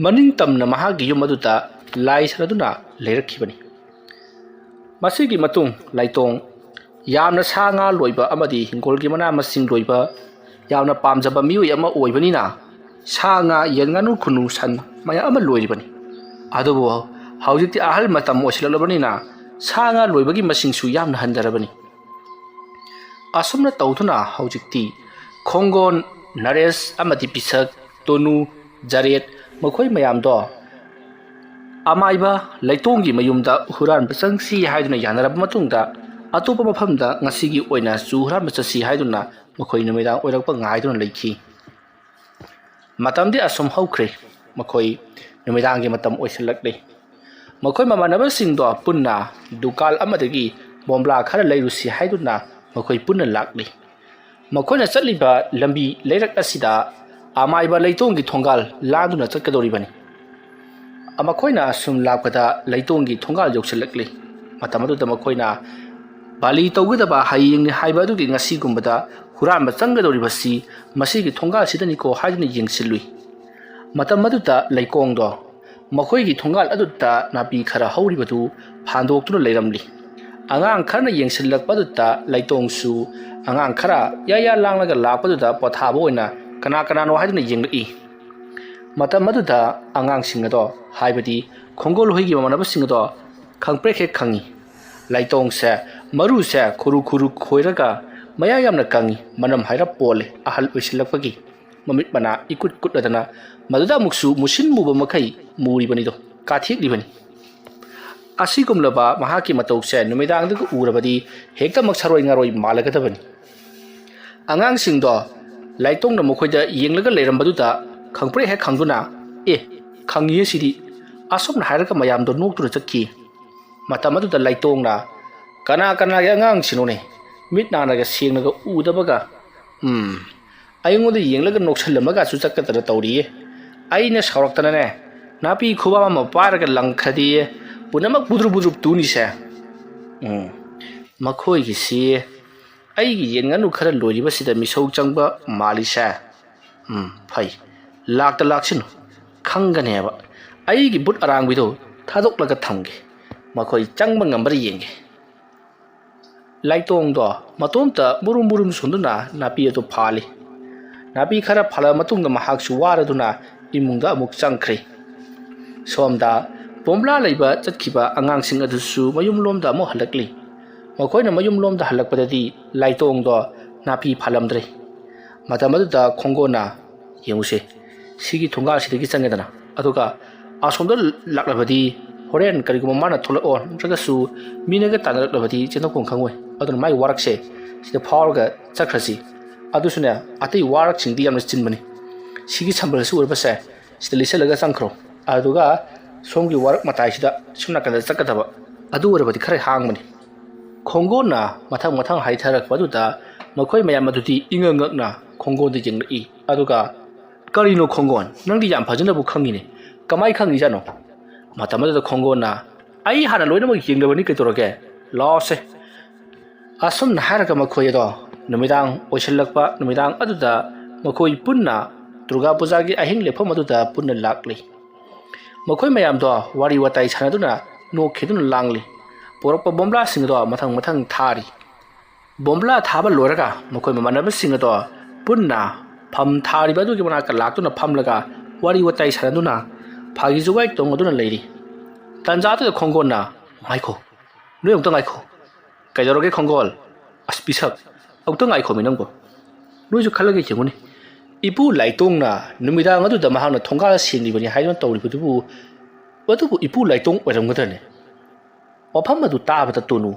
ꯃꯅꯤꯡ ꯇꯝꯅ ꯃꯍꯥꯛꯀꯤ ꯌꯨꯝ ꯑꯗꯨꯗ ꯂꯥꯏ ꯁꯥꯟꯅꯗꯨꯅ ꯂꯩꯔꯛꯈꯤꯕꯅꯤ ꯃꯁꯤꯒꯤ ꯃꯇꯨꯡ ꯂꯥꯏꯇꯣꯡ ꯌꯥꯝꯅ ꯁꯥ ꯉꯥ ꯂꯣꯏꯕ ꯑꯃꯗꯤ ꯍꯤꯡꯒꯣꯜꯒꯤ ꯃꯅꯥ ꯃꯁꯤꯡ ꯂꯣꯏꯕ ꯌꯥꯝꯅ ꯄꯥꯝꯖꯕ ꯃꯤꯑꯣꯏ ꯑꯃ ꯑꯣꯏꯕꯅꯤꯅ ꯁꯥ ꯉꯥ ꯌꯦꯟ ꯉꯥꯅꯨ ꯈꯨꯅꯨ ꯁꯟ ꯃꯌꯥꯝ ꯑꯃ ꯂꯣꯏꯔꯤꯕꯅꯤ ꯑꯗꯨꯕꯨ ꯍꯧꯖꯤꯛꯇꯤ ꯑꯍꯜ ꯃꯇꯝ ꯑꯣꯏꯁꯤꯜꯂꯛꯂꯕꯅꯤꯅ ꯁꯥ ꯉꯥ ꯂꯣꯏꯕꯒꯤ ꯃꯁꯤꯡꯁꯨ ꯌꯥꯝꯅ ꯍꯟꯊꯔꯕꯅꯤ ꯑꯁꯨꯝꯅ ꯇꯧꯗꯨꯅ ꯍꯧꯖꯤꯛꯇꯤ ꯈꯣꯡꯒꯣꯟ ꯅꯔꯦꯁ ꯑꯃꯗꯤ ꯄꯤꯁꯛ ꯇꯣꯅꯨ ꯖꯥꯔꯦꯠ ꯃꯈꯣꯏ ꯃꯌꯥꯝꯗꯣ ꯑꯃꯥꯏꯕ ꯂꯩꯇꯣꯡꯒꯤ ꯃꯌꯨꯝꯗ ꯍꯨꯔꯥꯟꯕ ꯆꯪꯁꯤ ꯍꯥꯏꯗꯨꯅ ꯌꯥꯅꯔꯕ ꯃꯇꯨꯡꯗ ꯑꯇꯣꯞꯄ ꯃꯐꯝꯗ ꯉꯁꯤꯒꯤ ꯑꯣꯏꯅ ꯆꯨ ꯍꯨꯔꯥꯟꯕ ꯆꯠꯁꯤ ꯍꯥꯏꯗꯨꯅ ꯃꯈꯣꯏ ꯅꯨꯃꯤꯗꯥꯡ ꯑꯣꯏꯔꯛꯄ ꯉꯥꯏꯗꯨꯅ ꯂꯩꯈꯤ ꯃꯇꯝꯗꯤ ꯑꯁꯨꯝ ꯍꯧꯈ꯭ꯔꯦ ꯃꯈꯣꯏ ꯅꯨꯃꯤꯗꯥꯡꯒꯤ ꯃꯇꯝ ꯑꯣꯏꯁꯤꯜꯂꯛꯂꯦ ꯃꯈꯣꯏ ꯃꯃꯥꯟꯅꯕꯁꯤꯡꯗꯣ ꯄꯨꯟꯅ ꯗꯨꯀꯥꯟ ꯑꯃꯗꯒꯤ ꯕꯣꯝꯕ꯭ꯂꯥ ꯈꯔ ꯂꯩꯔꯨꯁꯤ ꯍꯥꯏꯗꯨꯅ ꯃꯈꯣꯏ ꯄꯨꯟꯅ ꯂꯥꯛꯂꯤ ꯃꯈꯣꯏꯅ ꯆꯠꯂꯤꯕ ꯂꯝꯕꯤ ꯂꯩꯔꯛ ꯑꯁꯤꯗ ꯑꯃꯥꯏꯕ ꯂꯩꯇꯣꯡꯒꯤ ꯊꯣꯡꯒꯥꯜ ꯂꯥꯟꯗꯨꯅ ꯆꯠꯀꯗꯧꯔꯤꯕꯅꯤ ꯃꯈꯣꯏꯅ ꯁꯨꯝ ꯂꯥꯛꯄꯗ ꯂꯩꯇꯣꯡꯒꯤ ꯊꯣꯡꯒꯥꯜ ꯌꯧꯁꯤꯜꯂꯛꯂꯤ ꯃꯇꯝ ꯑꯗꯨꯗ ꯃꯈꯣꯏꯅ ꯕꯥꯂꯤ ꯇꯧꯒꯗꯕ ꯍꯌꯦꯡꯅꯤ ꯍꯥꯏꯕ ꯑꯗꯨꯒꯤ ꯉꯁꯤꯒꯨꯝꯕꯗ ꯍꯨꯔꯥꯟꯕ ꯆꯪꯒꯗꯧꯔꯤꯕꯁꯤ ꯃꯁꯤꯒꯤ ꯊꯣꯡꯒꯥꯜꯁꯤꯗꯅꯤꯀꯣ ꯍꯥꯏꯗꯨꯅ ꯌꯦꯡꯁꯤꯜꯂꯨꯏ ꯃꯇꯝ ꯑꯗꯨꯗ ꯂꯩꯀꯣꯡꯗꯣ ꯃꯈꯣꯏꯒꯤ ꯊꯣꯡꯒꯥꯜ ꯑꯗꯨꯗ ꯅꯥꯄꯤ ꯈꯔ ꯍꯧꯔꯤꯕꯗꯨ ꯐꯥꯟꯗꯣꯛꯇꯨꯅ ꯂꯩꯔꯝꯂꯤ ꯑꯉꯥꯡ ꯈꯔꯅ ꯌꯦꯡꯁꯤꯜꯂꯛꯄ ꯑꯗꯨꯗ ꯂꯩꯇꯣꯡꯁꯨ ꯑꯉꯥꯡ ꯈꯔ ꯌꯥ ꯂꯥꯡꯂꯒ ꯂꯥꯛꯄꯗꯨꯗ ꯄꯣꯊꯥꯕ ꯑꯣꯏꯅ ꯀꯅꯥꯅꯣ ꯍꯥꯏꯗꯨꯅ ꯌꯦꯡꯂꯛꯏ ꯃꯇꯝ ꯑꯗꯨꯗ ꯑꯉꯥꯡꯁꯤꯡ ꯑꯗꯣ ꯍꯥꯏꯕꯗꯤ ꯈꯣꯡꯒꯣꯜ ꯍꯣꯏꯒꯤ ꯃꯃꯥꯟꯅꯕꯁꯤꯡ ꯑꯗꯣ ꯈꯪꯄ꯭ꯔꯦꯛ ꯍꯦꯛ ꯈꯪꯉꯤ ꯂꯩꯇꯣꯡꯁꯦ ꯃꯔꯨꯁꯦ ꯈꯨꯔꯨ ꯈꯣꯏꯔꯒ ꯃꯌꯥ ꯌꯥꯝꯅ ꯀꯪꯉꯤ ꯃꯅꯝ ꯍꯥꯏꯔꯞ ꯄꯣꯜꯂꯦ ꯑꯍꯜ ꯑꯣꯏꯁꯤꯜꯂꯛꯄꯒꯤ ꯃꯃꯤꯠ ꯃꯅꯥ ꯏꯀꯨꯠ ꯀꯨꯠꯂꯗꯅ ꯃꯗꯨꯗ ꯑꯃꯨꯛꯁꯨ ꯃꯨꯁꯤꯟ ꯃꯨꯕ ꯃꯈꯩ ꯃꯨꯔꯤꯕꯅꯤꯗꯣ ꯀꯥꯊꯦꯛꯂꯤꯕꯅꯤ ꯑꯁꯤꯒꯨꯝꯂꯕ ꯃꯍꯥꯛꯀꯤ ꯃꯇꯧꯁꯦ ꯅꯨꯃꯤꯗꯥꯡꯗꯒ ꯎꯔꯕꯗꯤ ꯍꯦꯛꯇꯃꯛ ꯁꯔꯣꯏ ꯉꯥꯔꯣꯏ ꯃꯥꯜꯂꯒꯗꯕꯅꯤ ꯑꯉꯥꯡꯁꯤꯡꯗꯣ ꯂꯥꯏꯇꯣꯡꯅ ꯃꯈꯣꯏꯗ ꯌꯦꯡꯂꯒ ꯂꯩꯔꯝꯕꯗꯨꯗ ꯈꯪꯄ꯭ꯔꯦꯛ ꯍꯦꯛ ꯈꯪꯗꯨꯅ ꯈꯪꯉꯤꯌꯦ ꯁꯤꯗꯤ ꯑꯁꯨꯝꯅ ꯍꯥꯏꯔꯒ ꯃꯌꯥꯝꯗꯣ ꯅꯣꯛꯇꯨꯅ ꯆꯠꯈꯤ ꯃꯇꯝ ꯑꯗꯨꯗ ꯂꯩꯇꯣꯡꯅ ꯀꯅꯥꯒꯤ ꯑꯉꯥꯡꯁꯤꯅꯣꯅꯦ ꯃꯤꯠ ꯅꯥꯅꯒ ꯁꯦꯡꯅꯒ ꯎꯗꯕꯒ ꯑꯩꯉꯣꯟꯗ ꯌꯦꯡꯂꯒ ꯅꯣꯛꯁꯜꯂꯝꯃꯒꯁꯨ ꯆꯠꯀꯗꯅ ꯇꯧꯔꯤꯌꯦ ꯑꯩꯅ ꯁꯥꯎꯔꯛꯇꯅꯅꯦ ꯅꯥꯄꯤ ꯈꯨꯕꯥꯝ ꯑꯃ ꯄꯥꯏꯔꯒ ꯂꯪꯈ꯭ꯔꯗꯤ ꯄꯨꯝꯅꯃꯛ ꯕꯨꯗ꯭ꯔꯨꯞ ꯕꯨꯗ꯭ꯔꯨꯞ ꯇꯨꯅꯤꯁꯦ ꯃꯈꯣꯏꯒꯤꯁꯤ ꯑꯩꯒꯤ ꯌꯦꯟ ꯉꯥꯅꯨ ꯈꯔ ꯂꯣꯏꯔꯤꯕꯁꯤꯗ ꯃꯤꯁꯧ ꯆꯪꯕ ꯃꯥꯜꯂꯤꯁꯦ ꯐꯩ ꯂꯥꯛꯇ ꯂꯥꯛꯁꯤꯅꯨ ꯈꯪꯒꯅꯦꯕ ꯑꯩꯒꯤ ꯕꯨꯠ ꯑꯔꯥꯡꯕꯤꯗꯣ ꯊꯥꯗꯣꯛꯂꯒ ꯊꯝꯒꯦ ꯃꯈꯣꯏ ꯆꯪꯕ ꯉꯝꯕ꯭ꯔꯥ ꯌꯦꯡꯒꯦ ꯂꯥꯏꯇꯣꯡꯗꯣ ꯃꯇꯣꯝꯇ ꯃꯨꯔꯨꯝ ꯃꯨꯔꯨꯝ ꯁꯣꯟꯗꯨꯅ ꯅꯥꯄꯤ ꯑꯗꯨ ꯐꯥꯜꯂꯤ ꯅꯥꯄꯤ ꯈꯔ ꯐꯥꯜꯂꯕ ꯃꯇꯨꯡꯗ ꯃꯍꯥꯛꯁꯨ ꯋꯥꯔꯗꯨꯅ ꯏꯃꯨꯡꯗ ꯑꯃꯨꯛ ꯆꯪꯈ꯭ꯔꯦ ꯁꯣꯝꯗ ꯕꯣꯝꯕ꯭ꯂꯥ ꯂꯩꯕ ꯆꯠꯈꯤꯕ ꯑꯉꯥꯡꯁꯤꯡ ꯑꯗꯨꯁꯨ ꯃꯌꯨꯝꯂꯣꯝꯗ ꯑꯃꯨꯛ ꯍꯜꯂꯛꯂꯤ ꯃꯈꯣꯏꯅ ꯃꯌꯨꯝꯂꯣꯝꯗ ꯍꯜꯂꯛꯄꯗꯗꯤ ꯂꯥꯏꯇꯣꯡꯗꯣ ꯅꯥꯄꯤ ꯐꯥꯜꯂꯝꯗ꯭ꯔꯦ ꯃꯇꯝ ꯑꯗꯨꯗ ꯈꯣꯡꯒꯣꯟꯅ ꯌꯦꯡꯉꯨꯁꯦ ꯁꯤꯒꯤ ꯊꯣꯡꯒꯥꯜꯁꯤꯗꯒꯤ ꯆꯪꯉꯦꯗꯅ ꯑꯗꯨꯒ ꯑꯁꯣꯝꯗ ꯂꯥꯛꯂꯕꯗꯤ ꯍꯣꯔꯦꯟ ꯀꯔꯤꯒꯨꯝꯕ ꯃꯥꯅ ꯊꯣꯛꯂꯛꯑꯣ ꯅꯠꯇ꯭ꯔꯒꯁꯨ ꯃꯤꯅꯒ ꯇꯥꯟꯅꯔꯛꯂꯕꯗꯤ ꯆꯦꯟꯊꯣꯛꯐꯝ ꯈꯪꯉꯣꯏ ꯑꯗꯨꯅ ꯃꯥꯏ ꯋꯥꯔꯛꯁꯦ ꯁꯤꯗ ꯐꯥꯎꯔꯒ ꯆꯠꯈ꯭ꯔꯁꯤ ꯑꯗꯨꯁꯨꯅꯦ ꯑꯇꯩ ꯋꯥꯔꯛꯁꯤꯡꯗꯤ ꯌꯥꯝꯅ ꯆꯤꯟꯕꯅꯤ ꯁꯤꯒꯤ ꯁꯝꯕꯜꯁꯨ ꯑꯣꯏꯔꯕꯁꯦ ꯁꯤꯗ ꯂꯤꯠꯁꯜꯂꯒ ꯆꯪꯈ꯭ꯔꯣ ꯑꯗꯨꯒ ꯁꯣꯝꯒꯤ ꯋꯥꯔꯛ ꯃꯇꯥꯏꯁꯤꯗ ꯁꯨꯝ ꯅꯥꯀꯟꯗ ꯆꯠꯀꯗꯕ ꯑꯗꯨ ꯑꯣꯏꯔꯕꯗꯤ ꯈꯔ ꯍꯥꯡꯕꯅꯤ ꯈꯣꯡꯒꯣꯟꯅ ꯃꯊꯪ ꯃꯊꯪ ꯍꯥꯏꯊꯔꯛꯄ ꯑꯗꯨꯗ ꯃꯈꯣꯏ ꯃꯌꯥꯝ ꯑꯗꯨꯗꯤ ꯏꯉꯛ ꯉꯛꯅ ꯈꯣꯡꯒꯣꯟꯗ ꯌꯦꯡꯂꯛꯏ ꯑꯗꯨꯒ ꯀꯔꯤꯅꯣ ꯈꯣꯡꯒꯣꯟ ꯅꯪꯗꯤ ꯌꯥꯝ ꯐꯖꯅꯕꯨ ꯈꯪꯉꯤꯅꯦ ꯀꯃꯥꯏ ꯈꯪꯉꯤꯖꯥꯠꯅꯣ ꯃꯇꯝ ꯑꯗꯨꯗ ꯈꯣꯡꯒꯣꯟꯅ ꯑꯩ ꯍꯥꯟꯅ ꯂꯣꯏꯅꯃꯛ ꯌꯦꯡꯂꯕꯅꯤ ꯀꯩꯗꯧꯔꯒꯦ ꯂꯥꯛꯑꯣꯁꯦ ꯑꯁꯨꯝꯅ ꯍꯥꯏꯔꯒ ꯃꯈꯣꯏ ꯑꯗꯣ ꯅꯨꯃꯤꯗꯥꯡ ꯑꯣꯏꯁꯤꯜꯂꯛꯄ ꯅꯨꯃꯤꯗꯥꯡ ꯑꯗꯨꯗ ꯃꯈꯣꯏ ꯄꯨꯟꯅ ꯗꯨꯔꯒꯥ ꯄꯨꯖꯥꯒꯤ ꯑꯍꯤꯡ ꯂꯦꯛꯐꯝ ꯑꯗꯨꯗ ꯄꯨꯟꯅ ꯂꯥꯛꯂꯤ ꯃꯈꯣꯏ ꯃꯌꯥꯝꯗꯣ ꯋꯥꯔꯤ ꯋꯥꯇꯥꯏ ꯁꯥꯟꯅꯗꯨꯅ ꯅꯣꯛꯈꯤꯗꯨꯅ ꯂꯥꯡꯂꯤ ꯄꯣꯔꯛꯄ ꯕꯣꯝꯕ꯭ꯂꯥꯁꯤꯡ ꯑꯗꯣ ꯃꯊꯪ ꯃꯊꯪ ꯊꯥꯔꯤ ꯕꯣꯝꯕ꯭ꯂꯥ ꯊꯥꯕ ꯂꯣꯏꯔꯒ ꯃꯈꯣꯏ ꯃꯃꯥꯟꯅꯕꯁꯤꯡ ꯑꯗꯣ ꯄꯨꯟꯅ ꯐꯝ ꯊꯥꯔꯤꯕ ꯑꯗꯨꯒꯤ ꯃꯅꯥꯛꯇ ꯂꯥꯛꯇꯨꯅ ꯐꯝꯂꯒ ꯋꯥꯔꯤ ꯋꯥꯇꯥꯏ ꯁꯥꯟꯅꯗꯨꯅ ꯐꯥꯒꯤ ꯖꯨꯒꯥꯏ ꯇꯧꯅꯗꯨꯅ ꯂꯩꯔꯤ ꯇꯥꯟꯖꯥꯗꯨꯗ ꯈꯣꯡꯒꯣꯟꯅ ꯉꯥꯏꯈꯣ ꯅꯣꯏ ꯑꯃꯨꯛꯇ ꯉꯥꯏꯈꯣ ꯀꯩꯗꯧꯔꯒꯦ ꯈꯣꯡꯒꯣꯜ ꯑꯁ ꯄꯤꯁꯛ ꯑꯃꯨꯛꯇ ꯉꯥꯏꯈꯣꯃꯤ ꯅꯪꯕꯨ ꯅꯣꯏꯁꯨ ꯈꯜꯂꯒ ꯌꯦꯡꯉꯨꯅꯤ ꯏꯄꯨ ꯂꯥꯏꯇꯣꯡꯅ ꯅꯨꯃꯤꯗꯥꯡ ꯑꯗꯨꯗ ꯃꯍꯥꯛꯅ ꯊꯣꯡꯒꯥꯜ ꯁꯦꯡꯂꯤꯕꯅꯤ ꯍꯥꯏꯗꯨꯅ ꯇꯧꯔꯤꯕꯗꯨꯕꯨ ꯑꯗꯨꯕꯨ ꯏꯄꯨ ꯂꯥꯏꯇꯣꯡ ꯑꯣꯏꯔꯝꯒꯗ꯭ꯔꯅꯦ ꯋꯥꯐꯝ ꯑꯗꯨ ꯇꯥꯕꯗ ꯇꯣꯅꯨ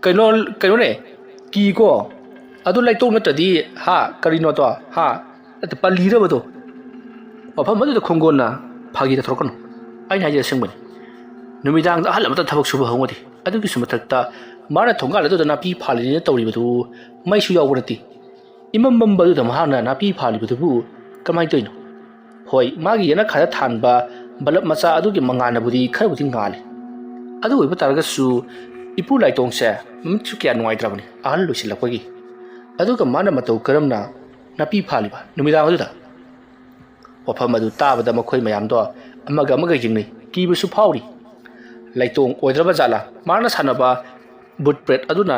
ꯀꯩꯅꯣꯅꯦ ꯀꯤꯀꯣ ꯑꯗꯨ ꯂꯥꯏꯇꯣꯡ ꯅꯠꯇ꯭ꯔꯗꯤ ꯀꯔꯤꯅꯣꯗꯣ ꯄꯜꯂꯤꯔꯕꯗꯣ ꯋꯥꯐꯝ ꯑꯗꯨꯗ ꯈꯣꯡꯒꯣꯟꯅ ꯐꯥꯒꯤꯗ ꯊꯣꯔꯛꯀꯅꯨ ꯑꯩꯅ ꯍꯥꯏꯖꯦ ꯑꯁꯦꯡꯕꯅꯤ ꯅꯨꯃꯤꯗꯥꯡꯗ ꯑꯍꯜ ꯑꯃꯇ ꯊꯕꯛ ꯁꯨꯕ ꯍꯧꯉꯗꯤ ꯑꯗꯨꯒꯤꯁꯨ ꯃꯊꯛꯇ ꯃꯥꯅ ꯊꯣꯡꯒꯥꯜ ꯑꯗꯨꯗ ꯅꯥꯄꯤ ꯐꯥꯜꯂꯤꯅ ꯇꯧꯔꯤꯕꯗꯨ ꯃꯩꯁꯨ ꯌꯥꯎꯕ ꯅꯠꯇꯦ ꯏꯃꯝ ꯃꯝꯕ ꯑꯗꯨꯗ ꯃꯍꯥꯛꯅ ꯅꯥꯄꯤ ꯐꯥꯜꯂꯤꯕꯗꯨꯕꯨ ꯀꯃꯥꯏꯅ ꯇꯧꯔꯤꯅꯣ ꯍꯣꯏ ꯃꯥꯒꯤ ꯌꯦꯅꯈꯥꯗ ꯊꯥꯟꯕ ꯕꯂꯞ ꯃꯆꯥ ꯑꯗꯨꯒꯤ ꯃꯉꯥꯟꯅꯕꯨꯗꯤ ꯈꯔꯕꯨꯗꯤ ꯉꯥꯜꯂꯤ ꯑꯗꯨ ꯑꯣꯏꯕ ꯇꯥꯔꯒꯁꯨ ꯏꯄꯨ ꯂꯥꯏꯇꯣꯡꯁꯦ ꯃꯃꯤꯠꯁꯨ ꯀꯌꯥ ꯅꯨꯡꯉꯥꯏꯇ꯭ꯔꯕꯅꯤ ꯑꯍꯜ ꯂꯣꯏꯁꯤꯜꯂꯛꯄꯒꯤ ꯑꯗꯨꯒ ꯃꯥꯅ ꯃꯇꯧ ꯀꯔꯝꯅ ꯅꯥꯄꯤ ꯐꯥꯜꯂꯤꯕ ꯅꯨꯃꯤꯗꯥꯡ ꯑꯗꯨꯗ ꯋꯥꯐꯝ ꯑꯗꯨ ꯇꯥꯕꯗ ꯃꯈꯣꯏ ꯃꯌꯥꯝꯗꯣ ꯑꯃꯒ ꯑꯃꯒ ꯌꯦꯡꯅꯩ ꯀꯤꯕꯁꯨ ꯐꯥꯎꯔꯤ ꯂꯩꯇꯣꯡ ꯑꯣꯏꯗ꯭ꯔꯕ ꯖꯥꯠꯂꯥ ꯃꯥꯅ ꯁꯥꯟꯅꯕ ꯕꯨꯠ ꯄ꯭ꯔꯦꯠ ꯑꯗꯨꯅ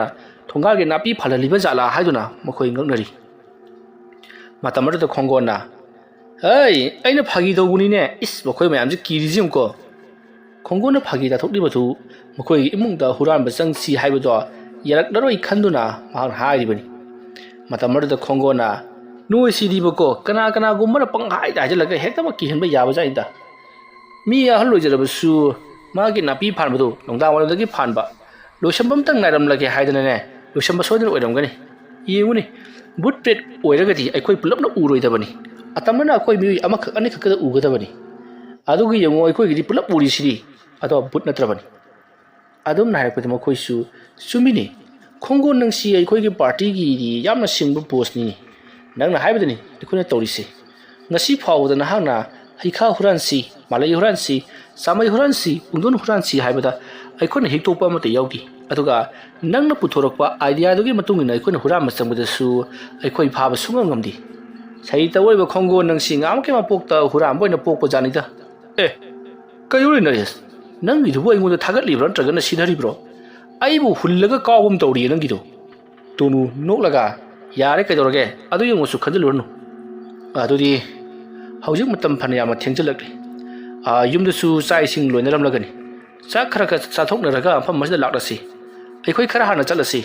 ꯊꯣꯡꯒꯥꯜꯒꯤ ꯅꯥꯄꯤ ꯐꯥꯜꯍꯜꯂꯤꯕ ꯖꯥꯠꯂꯥ ꯍꯥꯏꯗꯨꯅ ꯃꯈꯣꯏ ꯉꯛꯅꯔꯤ ꯃꯇꯝ ꯑꯗꯨꯗ ꯈꯣꯡꯒꯣꯟꯅ ꯑꯩꯅ ꯐꯥꯒꯤ ꯇꯧꯕꯅꯤꯅꯦ ꯏꯁ ꯃꯈꯣꯏ ꯃꯌꯥꯝꯁꯦ ꯀꯤꯔꯤꯁꯤ ꯑꯃꯨꯛꯀꯣ ꯈꯣꯡꯒꯣꯟꯅ ꯐꯥꯒꯤ ꯇꯥꯊꯣꯛꯂꯤꯕꯗꯨ ꯃꯈꯣꯏꯒꯤ ꯏꯃꯨꯡꯗ ꯍꯨꯔꯥꯟꯕ ꯆꯪꯁꯤ ꯍꯥꯏꯕꯗꯣ ꯌꯥꯔꯛꯂꯔꯣꯏ ꯈꯟꯗꯨꯅ ꯃꯍꯥꯛꯅ ꯍꯥꯏꯔꯤꯕꯅꯤ ꯃꯇꯝ ꯑꯗꯨꯗ ꯈꯣꯡꯒꯣꯟꯅ ꯅꯣꯏ ꯁꯤꯗꯤꯕꯀꯣ ꯀꯅꯥꯒꯨꯝꯕꯅ ꯄꯪꯍꯥꯏꯗ ꯍꯥꯏꯖꯤꯜꯂꯒ ꯍꯦꯛꯇꯃꯛ ꯀꯤꯍꯟꯕ ꯌꯥꯕꯖꯥꯠꯅꯤꯗ ꯃꯤ ꯑꯍꯜ ꯑꯣꯏꯖꯔꯕꯁꯨ ꯃꯥꯒꯤ ꯅꯥꯄꯤ ꯐꯥꯟꯕꯗꯨ ꯅꯨꯡꯗꯥꯡ ꯋꯥꯏꯔꯝꯗꯒꯤ ꯐꯥꯟꯕ ꯂꯣꯏꯁꯟꯕ ꯑꯃꯇꯪ ꯉꯥꯏꯔꯝꯂꯒꯦ ꯍꯥꯏꯗꯅꯅꯦ ꯂꯣꯏꯁꯟꯕ ꯁꯣꯏꯗꯅ ꯑꯣꯏꯔꯝꯒꯅꯤ ꯌꯦꯡꯉꯨꯅꯤ ꯕꯨꯠ ꯄ꯭ꯔꯦꯠ ꯑꯣꯏꯔꯒꯗꯤ ꯑꯩꯈꯣꯏ ꯄꯨꯂꯞꯅ ꯎꯔꯣꯏꯗꯕꯅꯤ ꯑꯇꯝꯕꯅ ꯑꯩꯈꯣꯏ ꯃꯤꯑꯣꯏ ꯑꯃꯈꯛ ꯑꯅꯤꯈꯛꯇꯗ ꯎꯒꯗꯕꯅꯤ ꯑꯗꯨꯒ ꯌꯦꯡꯉꯨ ꯑꯩꯈꯣꯏꯒꯤꯗꯤ ꯄꯨꯂꯞ ꯎꯔꯤꯁꯤꯗꯤ ꯑꯗꯣ ꯕꯨꯠ ꯅꯠꯇ꯭ꯔꯕꯅꯤ ꯑꯗꯨꯝꯅ ꯍꯥꯏꯔꯛꯄꯗ ꯃꯈꯣꯏꯁꯨ ꯆꯨꯝꯃꯤꯅꯤ ꯈꯣꯡꯒꯣꯟ ꯅꯪꯁꯤ ꯑꯩꯈꯣꯏꯒꯤ ꯄꯥꯔꯇꯤꯒꯤꯗꯤ ꯌꯥꯝꯅ ꯁꯤꯡꯕ ꯕꯣꯁꯅꯤ ꯅꯪꯅ ꯍꯥꯏꯕꯗꯅꯤ ꯑꯩꯈꯣꯏꯅ ꯇꯧꯔꯤꯁꯤ ꯉꯁꯤ ꯐꯥꯎꯕꯗ ꯅꯍꯥꯛꯅ ꯍꯩꯈꯥ ꯍꯨꯔꯥꯟꯁꯤ ꯃꯥꯂꯩ ꯍꯨꯔꯥꯟꯁꯤ ꯆꯥꯃꯩ ꯍꯨꯔꯥꯟꯁꯤ ꯄꯨꯡꯗꯣꯟ ꯍꯨꯔꯥꯟꯁꯤ ꯍꯥꯏꯕꯗ ꯑꯩꯈꯣꯏꯅ ꯍꯤꯛꯇꯣꯛꯄ ꯑꯃꯠꯇ ꯌꯥꯎꯗꯦ ꯑꯗꯨꯒ ꯅꯪꯅ ꯄꯨꯊꯣꯔꯛꯄ ꯑꯥꯏꯗꯤꯌꯥꯗꯨꯒꯤ ꯃꯇꯨꯡ ꯏꯟꯅ ꯑꯩꯈꯣꯏꯅ ꯍꯨꯔꯥꯟꯕ ꯆꯪꯕꯗꯁꯨ ꯑꯩꯈꯣꯏ ꯐꯥꯕ ꯁꯨꯡꯉꯝ ꯉꯝꯗꯦ ꯁꯍꯤꯇ ꯑꯣꯏꯕ ꯈꯣꯡꯒꯣꯟ ꯅꯪꯁꯤ ꯉꯥꯃꯨꯛꯀꯤ ꯃꯄꯣꯛꯇ ꯍꯨꯔꯥꯟꯕ ꯑꯣꯏꯅ ꯄꯣꯛꯄ ꯖꯥꯠꯅꯤꯗ ꯀꯩꯗꯧꯔꯤ ꯅꯔꯦꯁ ꯅꯪꯒꯤꯗꯨꯕꯨ ꯑꯩꯉꯣꯟꯗ ꯊꯥꯒꯠꯂꯤꯕ꯭ꯔꯣ ꯅꯠꯇ꯭ꯔꯒꯅ ꯁꯤꯙꯔꯤꯕ꯭ꯔꯣ ꯑꯩꯕꯨ ꯍꯨꯜꯂꯒ ꯀꯥꯎꯕꯝ ꯇꯧꯔꯤꯌꯦ ꯅꯪꯒꯤꯗꯣ ꯇꯣꯅꯨ ꯅꯣꯛꯂꯒ ꯌꯥꯔꯦ ꯀꯩꯗꯧꯔꯒꯦ ꯑꯗꯨ ꯌꯦꯡꯉꯨꯁꯨ ꯈꯟꯖꯤꯜꯂꯨꯔꯅꯨ ꯑꯗꯨꯗꯤ ꯍꯧꯖꯤꯛ ꯃꯇꯝ ꯐꯅ ꯌꯥꯝꯅ ꯊꯦꯡꯖꯤꯜꯂꯛꯂꯤ ꯌꯨꯝꯗꯁꯨ ꯆꯥꯛ ꯏꯁꯤꯡ ꯂꯣꯏꯅꯔꯝꯂꯒꯅꯤ ꯆꯥꯛ ꯈꯔ ꯆꯥꯊꯣꯛꯅꯔꯒ ꯃꯐꯝ ꯑꯁꯤꯗ ꯂꯥꯛꯂꯁꯤ ꯑꯩꯈꯣꯏ ꯈꯔ ꯍꯥꯟꯅ ꯆꯠꯂꯁꯤ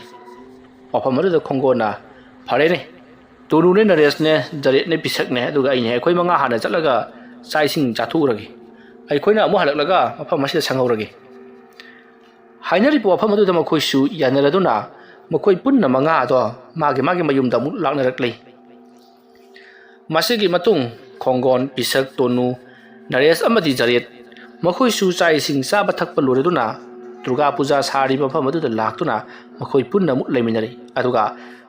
ꯃꯐꯝ ꯑꯗꯨꯗ ꯈꯣꯡꯒꯣꯟꯅ ꯐꯔꯦꯅꯦ ꯇꯣꯅꯨꯅꯦ ꯅꯔꯦꯁꯅꯦ ꯖꯔꯦꯠꯅꯦ ꯄꯤꯁꯛꯅꯦ ꯑꯗꯨꯒ ꯑꯩꯅꯦ ꯑꯩꯈꯣꯏ ꯃꯉꯥ ꯍꯥꯟꯅ ꯆꯠꯂꯒ ꯆꯥꯛ ꯏꯁꯤꯡ ꯆꯥꯊꯣꯛꯎꯔꯒꯦ ꯑꯩꯈꯣꯏꯅ ꯑꯃꯨꯛ ꯍꯜꯂꯛꯂꯒ ꯃꯐꯝ ꯑꯁꯤꯗ ꯁꯪꯍꯧꯔꯒꯦ ꯍꯥꯏꯅꯔꯤꯕ ꯋꯥꯐꯝ ꯑꯗꯨꯗ ꯃꯈꯣꯏꯁꯨ ꯌꯥꯅꯔꯗꯨꯅ ꯃꯈꯣꯏ ꯄꯨꯟꯅ ꯃꯉꯥ ꯑꯗꯣ ꯃꯥꯒꯤ ꯃꯌꯨꯝꯗ ꯑꯃꯨꯛ ꯂꯥꯛꯅꯔꯛꯂꯤ ꯃꯁꯤꯒꯤ ꯃꯇꯨꯡ ꯈꯣꯡꯒꯣꯟ ꯄꯤꯁꯛ ꯇꯣꯅꯨ ꯅꯔꯦꯁ ꯑꯃꯗꯤ ꯖꯔꯦꯠ ꯃꯈꯣꯏꯁꯨ ꯆꯥꯛ ꯏꯁꯤꯡ ꯆꯥꯕ ꯊꯛꯄ ꯂꯣꯏꯔꯗꯨꯅ ꯗꯨꯔꯒꯥ ꯄꯨꯖꯥ ꯁꯥꯔꯤꯕ ꯃꯐꯝ ꯑꯗꯨꯗ ꯂꯥꯛꯇꯨꯅ ꯃꯈꯣꯏ ꯄꯨꯟꯅ ꯑꯃꯨꯛ ꯂꯩꯃꯤꯟꯅꯔꯤ ꯑꯗꯨꯒ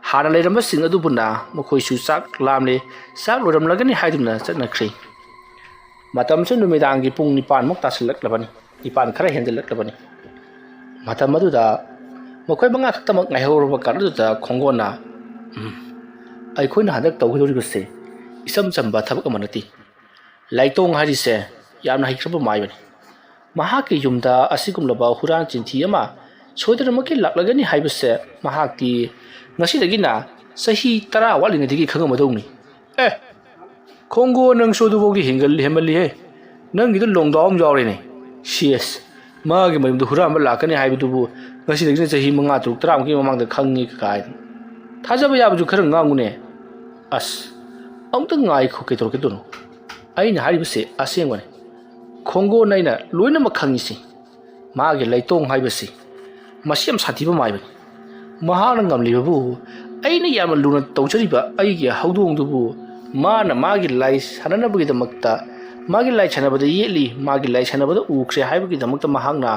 ꯍꯥꯟꯅ ꯂꯩꯔꯝꯕꯁꯤꯡ ꯑꯗꯨꯕꯨꯅ ꯃꯈꯣꯏꯁꯨ ꯆꯥꯛ ꯂꯥꯝꯂꯦ ꯆꯥꯛ ꯂꯣꯏꯔꯝꯂꯒꯅꯤ ꯍꯥꯏꯗꯨꯅ ꯆꯠꯅꯈ꯭ꯔꯤ ꯃꯇꯝꯁꯨ ꯅꯨꯃꯤꯗꯥꯡꯒꯤ ꯄꯨꯡ 9ꯃꯨꯛ ꯇꯥꯁꯤꯜꯂꯛꯂꯕꯅꯤ 9 ꯈꯔ ꯍꯦꯟꯖꯜꯂꯛꯂꯕꯅꯤ ꯃꯇꯝ ꯑꯗꯨꯗ ꯃꯈꯣꯏ ꯃꯉꯥ ꯈꯛꯇꯃꯛ ꯉꯥꯏꯍꯧꯔꯕ ꯀꯥꯟꯗꯨꯗ ꯈꯣꯡꯒꯣꯟꯅ ꯑꯩꯈꯣꯏꯅ ꯍꯟꯗꯛ ꯇꯧꯒꯗꯧꯔꯤꯕꯁꯦ ꯏꯆꯝ ꯆꯝꯕ ꯊꯕꯛ ꯑꯃ ꯅꯠꯇꯦ ꯂꯥꯏꯇꯣꯡ ꯍꯥꯏꯔꯤꯁꯦ ꯌꯥꯝꯅ ꯍꯩꯈ꯭ꯔꯕ ꯃꯥꯏꯕꯅꯤ ꯃꯍꯥꯛꯀꯤ ꯌꯨꯝꯗ ꯑꯁꯤꯒꯨꯝꯂꯕ ꯍꯨꯔꯥꯟ ꯆꯤꯟꯊꯤ ꯑꯃ ꯁꯣꯏꯗꯅꯃꯛꯀꯤ ꯂꯥꯛꯂꯒꯅꯤ ꯍꯥꯏꯕꯁꯦ ꯃꯍꯥꯛꯇꯤ ꯉꯁꯤꯗꯒꯤꯅ ꯆꯍꯤ 10 ꯋꯥꯠꯂꯤꯉꯩꯗꯒꯤ ꯈꯪꯉꯝꯃꯗꯧꯅꯤ ꯈꯣꯡꯒꯣ ꯅꯪꯁꯨ ꯑꯗꯨꯐꯥꯎꯗꯤ ꯍꯦꯟꯃꯜꯂꯤꯍꯦ ꯅꯪꯒꯤꯗꯨ ꯂꯣꯡꯗꯥꯎ ꯑꯃ ꯌꯥꯎꯔꯦꯅꯦ ꯁꯤꯌꯦꯁ ꯃꯥꯒꯤ ꯃꯌꯨꯝꯗ ꯍꯨꯔꯥꯟꯕ ꯂꯥꯛꯀꯅꯤ ꯍꯥꯏꯕꯗꯨꯕꯨ ꯉꯁꯤꯗꯒꯤꯅ ꯆꯍꯤ 5 3 10 ꯃꯨꯛꯀꯤ ꯃꯃꯥꯡꯗ ꯈꯪꯉꯤ ꯀꯥꯏꯗꯅ ꯊꯥꯖꯕ ꯌꯥꯕꯁꯨ ꯈꯔ ꯉꯥꯡꯉꯨꯅꯦ ꯑꯁ ꯑꯃꯨꯛꯇ ꯉꯥꯏꯈꯣ ꯀꯩꯗꯧꯔꯛꯀꯗꯣꯏꯅꯣ ꯑꯩꯅ ꯍꯥꯏꯔꯤꯕꯁꯦ ꯑꯁꯦꯡꯕꯅꯤ ꯈꯣꯡꯒꯣꯟ ꯑꯩꯅ ꯂꯣꯏꯅꯃꯛ ꯈꯪꯉꯤꯁꯤ ꯃꯥꯒꯤ ꯂꯩꯇꯣꯡ ꯍꯥꯏꯕꯁꯤ ꯃꯁꯤ ꯌꯥꯝ ꯁꯥꯊꯤꯕ ꯃꯥꯏꯕꯅꯤ ꯃꯍꯥꯛꯅ ꯉꯝꯂꯤꯕꯕꯨ ꯑꯩꯅ ꯌꯥꯝꯅ ꯂꯨꯅ ꯇꯧꯖꯔꯤꯕ ꯑꯩꯒꯤ ꯍꯧꯗꯣꯡꯗꯨꯕꯨ ꯃꯥꯅ ꯃꯥꯒꯤ ꯂꯥꯏ ꯁꯥꯟꯅꯅꯕꯒꯤꯗꯃꯛꯇ ꯃꯥꯒꯤ ꯂꯥꯏ ꯁꯥꯟꯅꯕꯗ ꯌꯦꯠꯂꯤ ꯃꯥꯒꯤ ꯂꯥꯏ ꯁꯥꯟꯅꯕꯗ ꯎꯈ꯭ꯔꯦ ꯍꯥꯏꯕꯒꯤꯗꯃꯛꯇ ꯃꯍꯥꯛꯅ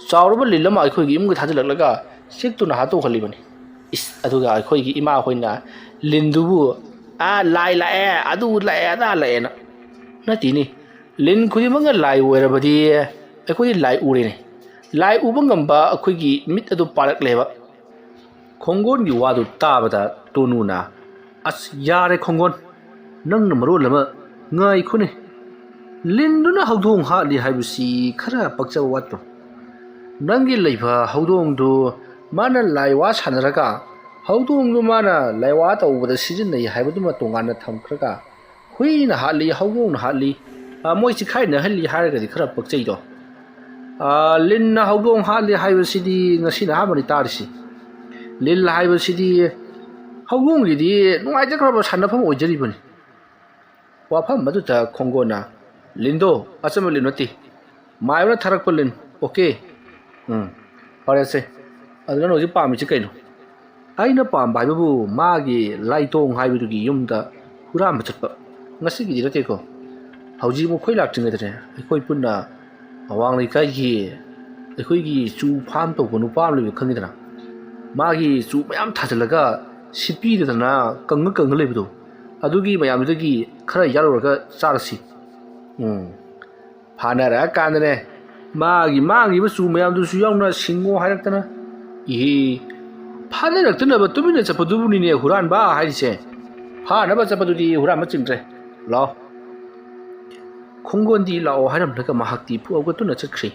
ꯆꯥꯎꯔꯕ ꯂꯤꯟ ꯑꯃ ꯑꯩꯈꯣꯏꯒꯤ ꯏꯃꯨꯡꯗ ꯊꯥꯖꯤꯜꯂꯛꯂꯒ ꯆꯤꯛꯇꯨꯅ ꯍꯥꯠꯇꯣꯛꯍꯜꯂꯤꯕꯅꯤ ꯑꯗꯨꯒ ꯑꯩꯈꯣꯏꯒꯤ ꯏꯃꯥ ꯍꯣꯏꯅ ꯂꯤꯟꯗꯨꯕꯨ ꯂꯥꯏ ꯂꯥꯛꯑꯦ ꯑꯗꯨ ꯂꯥꯛꯑꯦ ꯑꯗꯥ ꯂꯥꯛꯑꯦꯅ ꯅꯠꯇꯦꯅꯤ ꯂꯤꯟ ꯈꯨꯗꯤꯡꯃꯛꯅ ꯂꯥꯏ ꯑꯣꯏꯔꯕꯗꯤ ꯑꯩꯈꯣꯏꯗꯤ ꯂꯥꯏ ꯎꯔꯦꯅꯦ ꯂꯥꯏ ꯎꯕ ꯉꯝꯕ ꯑꯩꯈꯣꯏꯒꯤ ꯃꯤꯠ ꯑꯗꯨ ꯄꯥꯜꯂꯛꯂꯦꯕ ꯈꯣꯡꯒꯣꯟꯒꯤ ꯋꯥꯗꯨ ꯇꯥꯕꯗ ꯇꯣꯅꯨꯅ ꯑꯁ ꯌꯥꯔꯦ ꯈꯣꯡꯒꯣꯟ ꯅꯪꯅ ꯃꯔꯣꯜ ꯑꯃ ꯉꯥꯏꯈꯣꯅꯦ ꯂꯤꯟꯗꯨꯅ ꯍꯧꯗꯣꯡ ꯍꯥꯠꯂꯤ ꯍꯥꯏꯕꯁꯤ ꯈꯔ ꯄꯛꯆꯕ ꯋꯥꯠꯄ꯭ꯔꯣ ꯅꯪꯒꯤ ꯂꯩꯕ ꯍꯧꯗꯣꯡꯗꯨ ꯃꯥꯅ ꯂꯥꯏꯋꯥ ꯁꯥꯟꯅꯔꯒ ꯍꯧꯗꯣꯡꯗꯨ ꯃꯥꯅ ꯂꯥꯏꯋꯥ ꯇꯧꯕꯗ ꯁꯤꯖꯤꯟꯅꯩ ꯍꯥꯏꯕꯗꯨꯃ ꯇꯣꯉꯥꯟꯅ ꯊꯝꯈ꯭ꯔꯒ ꯍꯨꯏꯅ ꯍꯥꯠꯂꯤ ꯍꯧꯗꯣꯡꯅ ꯍꯥꯠꯂꯤ ꯃꯣꯏ ꯆꯤꯈꯥꯏꯅꯍꯜꯂꯤ ꯍꯥꯏꯔꯒꯗꯤ ꯈꯔ ꯄꯛꯆꯩꯗꯣ ꯂꯤꯟꯅ ꯍꯧꯗꯣꯡ ꯍꯥꯠꯂꯤ ꯍꯥꯏꯕꯁꯤꯗꯤ ꯉꯁꯤꯅ ꯑꯍꯥꯟꯕꯅꯤ ꯇꯥꯔꯤꯁꯤ ꯂꯤꯟ ꯍꯥꯏꯕꯁꯤꯗꯤ ꯍꯧꯗꯣꯡꯒꯤꯗꯤ ꯅꯨꯡꯉꯥꯏꯖꯈ꯭ꯔꯕ ꯁꯥꯟꯅꯐꯝ ꯑꯣꯏꯖꯔꯤꯕꯅꯤ ꯋꯥꯐꯝ ꯑꯗꯨꯗ ꯈꯣꯡꯒꯣꯟꯅ ꯂꯤꯟꯗꯣ ꯑꯆꯝꯕ ꯂꯤꯟ ꯅꯠꯇꯦ ꯃꯥꯏꯕꯅ ꯊꯥꯔꯛꯄ ꯂꯤꯟ ꯑꯣꯀꯦ ꯐꯔꯦꯁꯦ ꯑꯗꯨ ꯅꯪ ꯍꯧꯖꯤꯛ ꯄꯥꯝꯃꯤꯁꯤ ꯀꯩꯅꯣ ꯑꯩꯅ ꯄꯥꯝꯕ ꯍꯥꯏꯕꯕꯨ ꯃꯥꯒꯤ ꯂꯥꯏꯇꯣꯡ ꯍꯥꯏꯕꯗꯨꯒꯤ ꯌꯨꯝꯗ ꯍꯨꯔꯥꯟꯕ ꯆꯠꯄ ꯉꯁꯤꯒꯤꯗꯤ ꯅꯠꯇꯦꯀꯣ ꯍꯧꯖꯤꯛ ꯃꯈꯣꯏ ꯂꯥꯛꯇ꯭ꯔꯤꯉꯩꯗꯅꯦ ꯑꯩꯈꯣꯏ ꯄꯨꯟꯅ ꯑꯋꯥꯡ ꯂꯩꯀꯥꯏꯒꯤ ꯑꯩꯈꯣꯏꯒꯤ ꯆꯨ ꯐꯥꯝ ꯇꯧꯕ ꯅꯨꯄꯥ ꯑꯃ ꯂꯩꯕ ꯈꯪꯉꯤꯗꯅ ꯃꯥꯒꯤ ꯆꯨ ꯃꯌꯥꯝ ꯊꯥꯖꯤꯜꯂꯒ ꯁꯤꯠꯄꯤꯗꯗꯅ ꯀꯪꯉ ꯂꯩꯕꯗꯣ ꯑꯗꯨꯒꯤ ꯃꯌꯥꯝꯗꯨꯗꯒꯤ ꯈꯔ ꯌꯥꯜꯂꯨꯔꯒ ꯆꯥꯔꯁꯤ ꯐꯥꯅꯔꯛꯑꯀꯥꯟꯗꯅꯦ ꯃꯥꯒꯤ ꯃꯥꯡꯉꯤꯕ ꯆꯨ ꯃꯌꯥꯝꯗꯨꯁꯨ ꯌꯥꯎꯅ ꯁꯤꯡꯉꯣ ꯍꯥꯏꯔꯛꯇꯅ ꯏꯍꯦ ꯐꯥꯅꯔꯛꯇꯅꯕ ꯇꯨꯃꯤꯟꯅ ꯆꯠꯄꯗꯨꯕꯨꯅꯤꯅꯦ ꯍꯨꯔꯥꯟꯕ ꯍꯥꯏꯔꯤꯁꯦ ꯐꯥꯅꯕ ꯆꯠꯄꯗꯨꯗꯤ ꯍꯨꯔꯥꯟꯕ ꯆꯤꯡꯗ꯭ꯔꯦ ꯂꯥꯛꯑꯣ ꯈꯣꯡꯒꯣꯟꯗꯤ ꯂꯥꯛꯑꯣ ꯍꯥꯏꯔꯝꯂꯒ ꯃꯍꯥꯛꯇꯤ ꯐꯨꯛꯑꯒꯠꯇꯨꯅ ꯆꯠꯈ꯭ꯔꯦ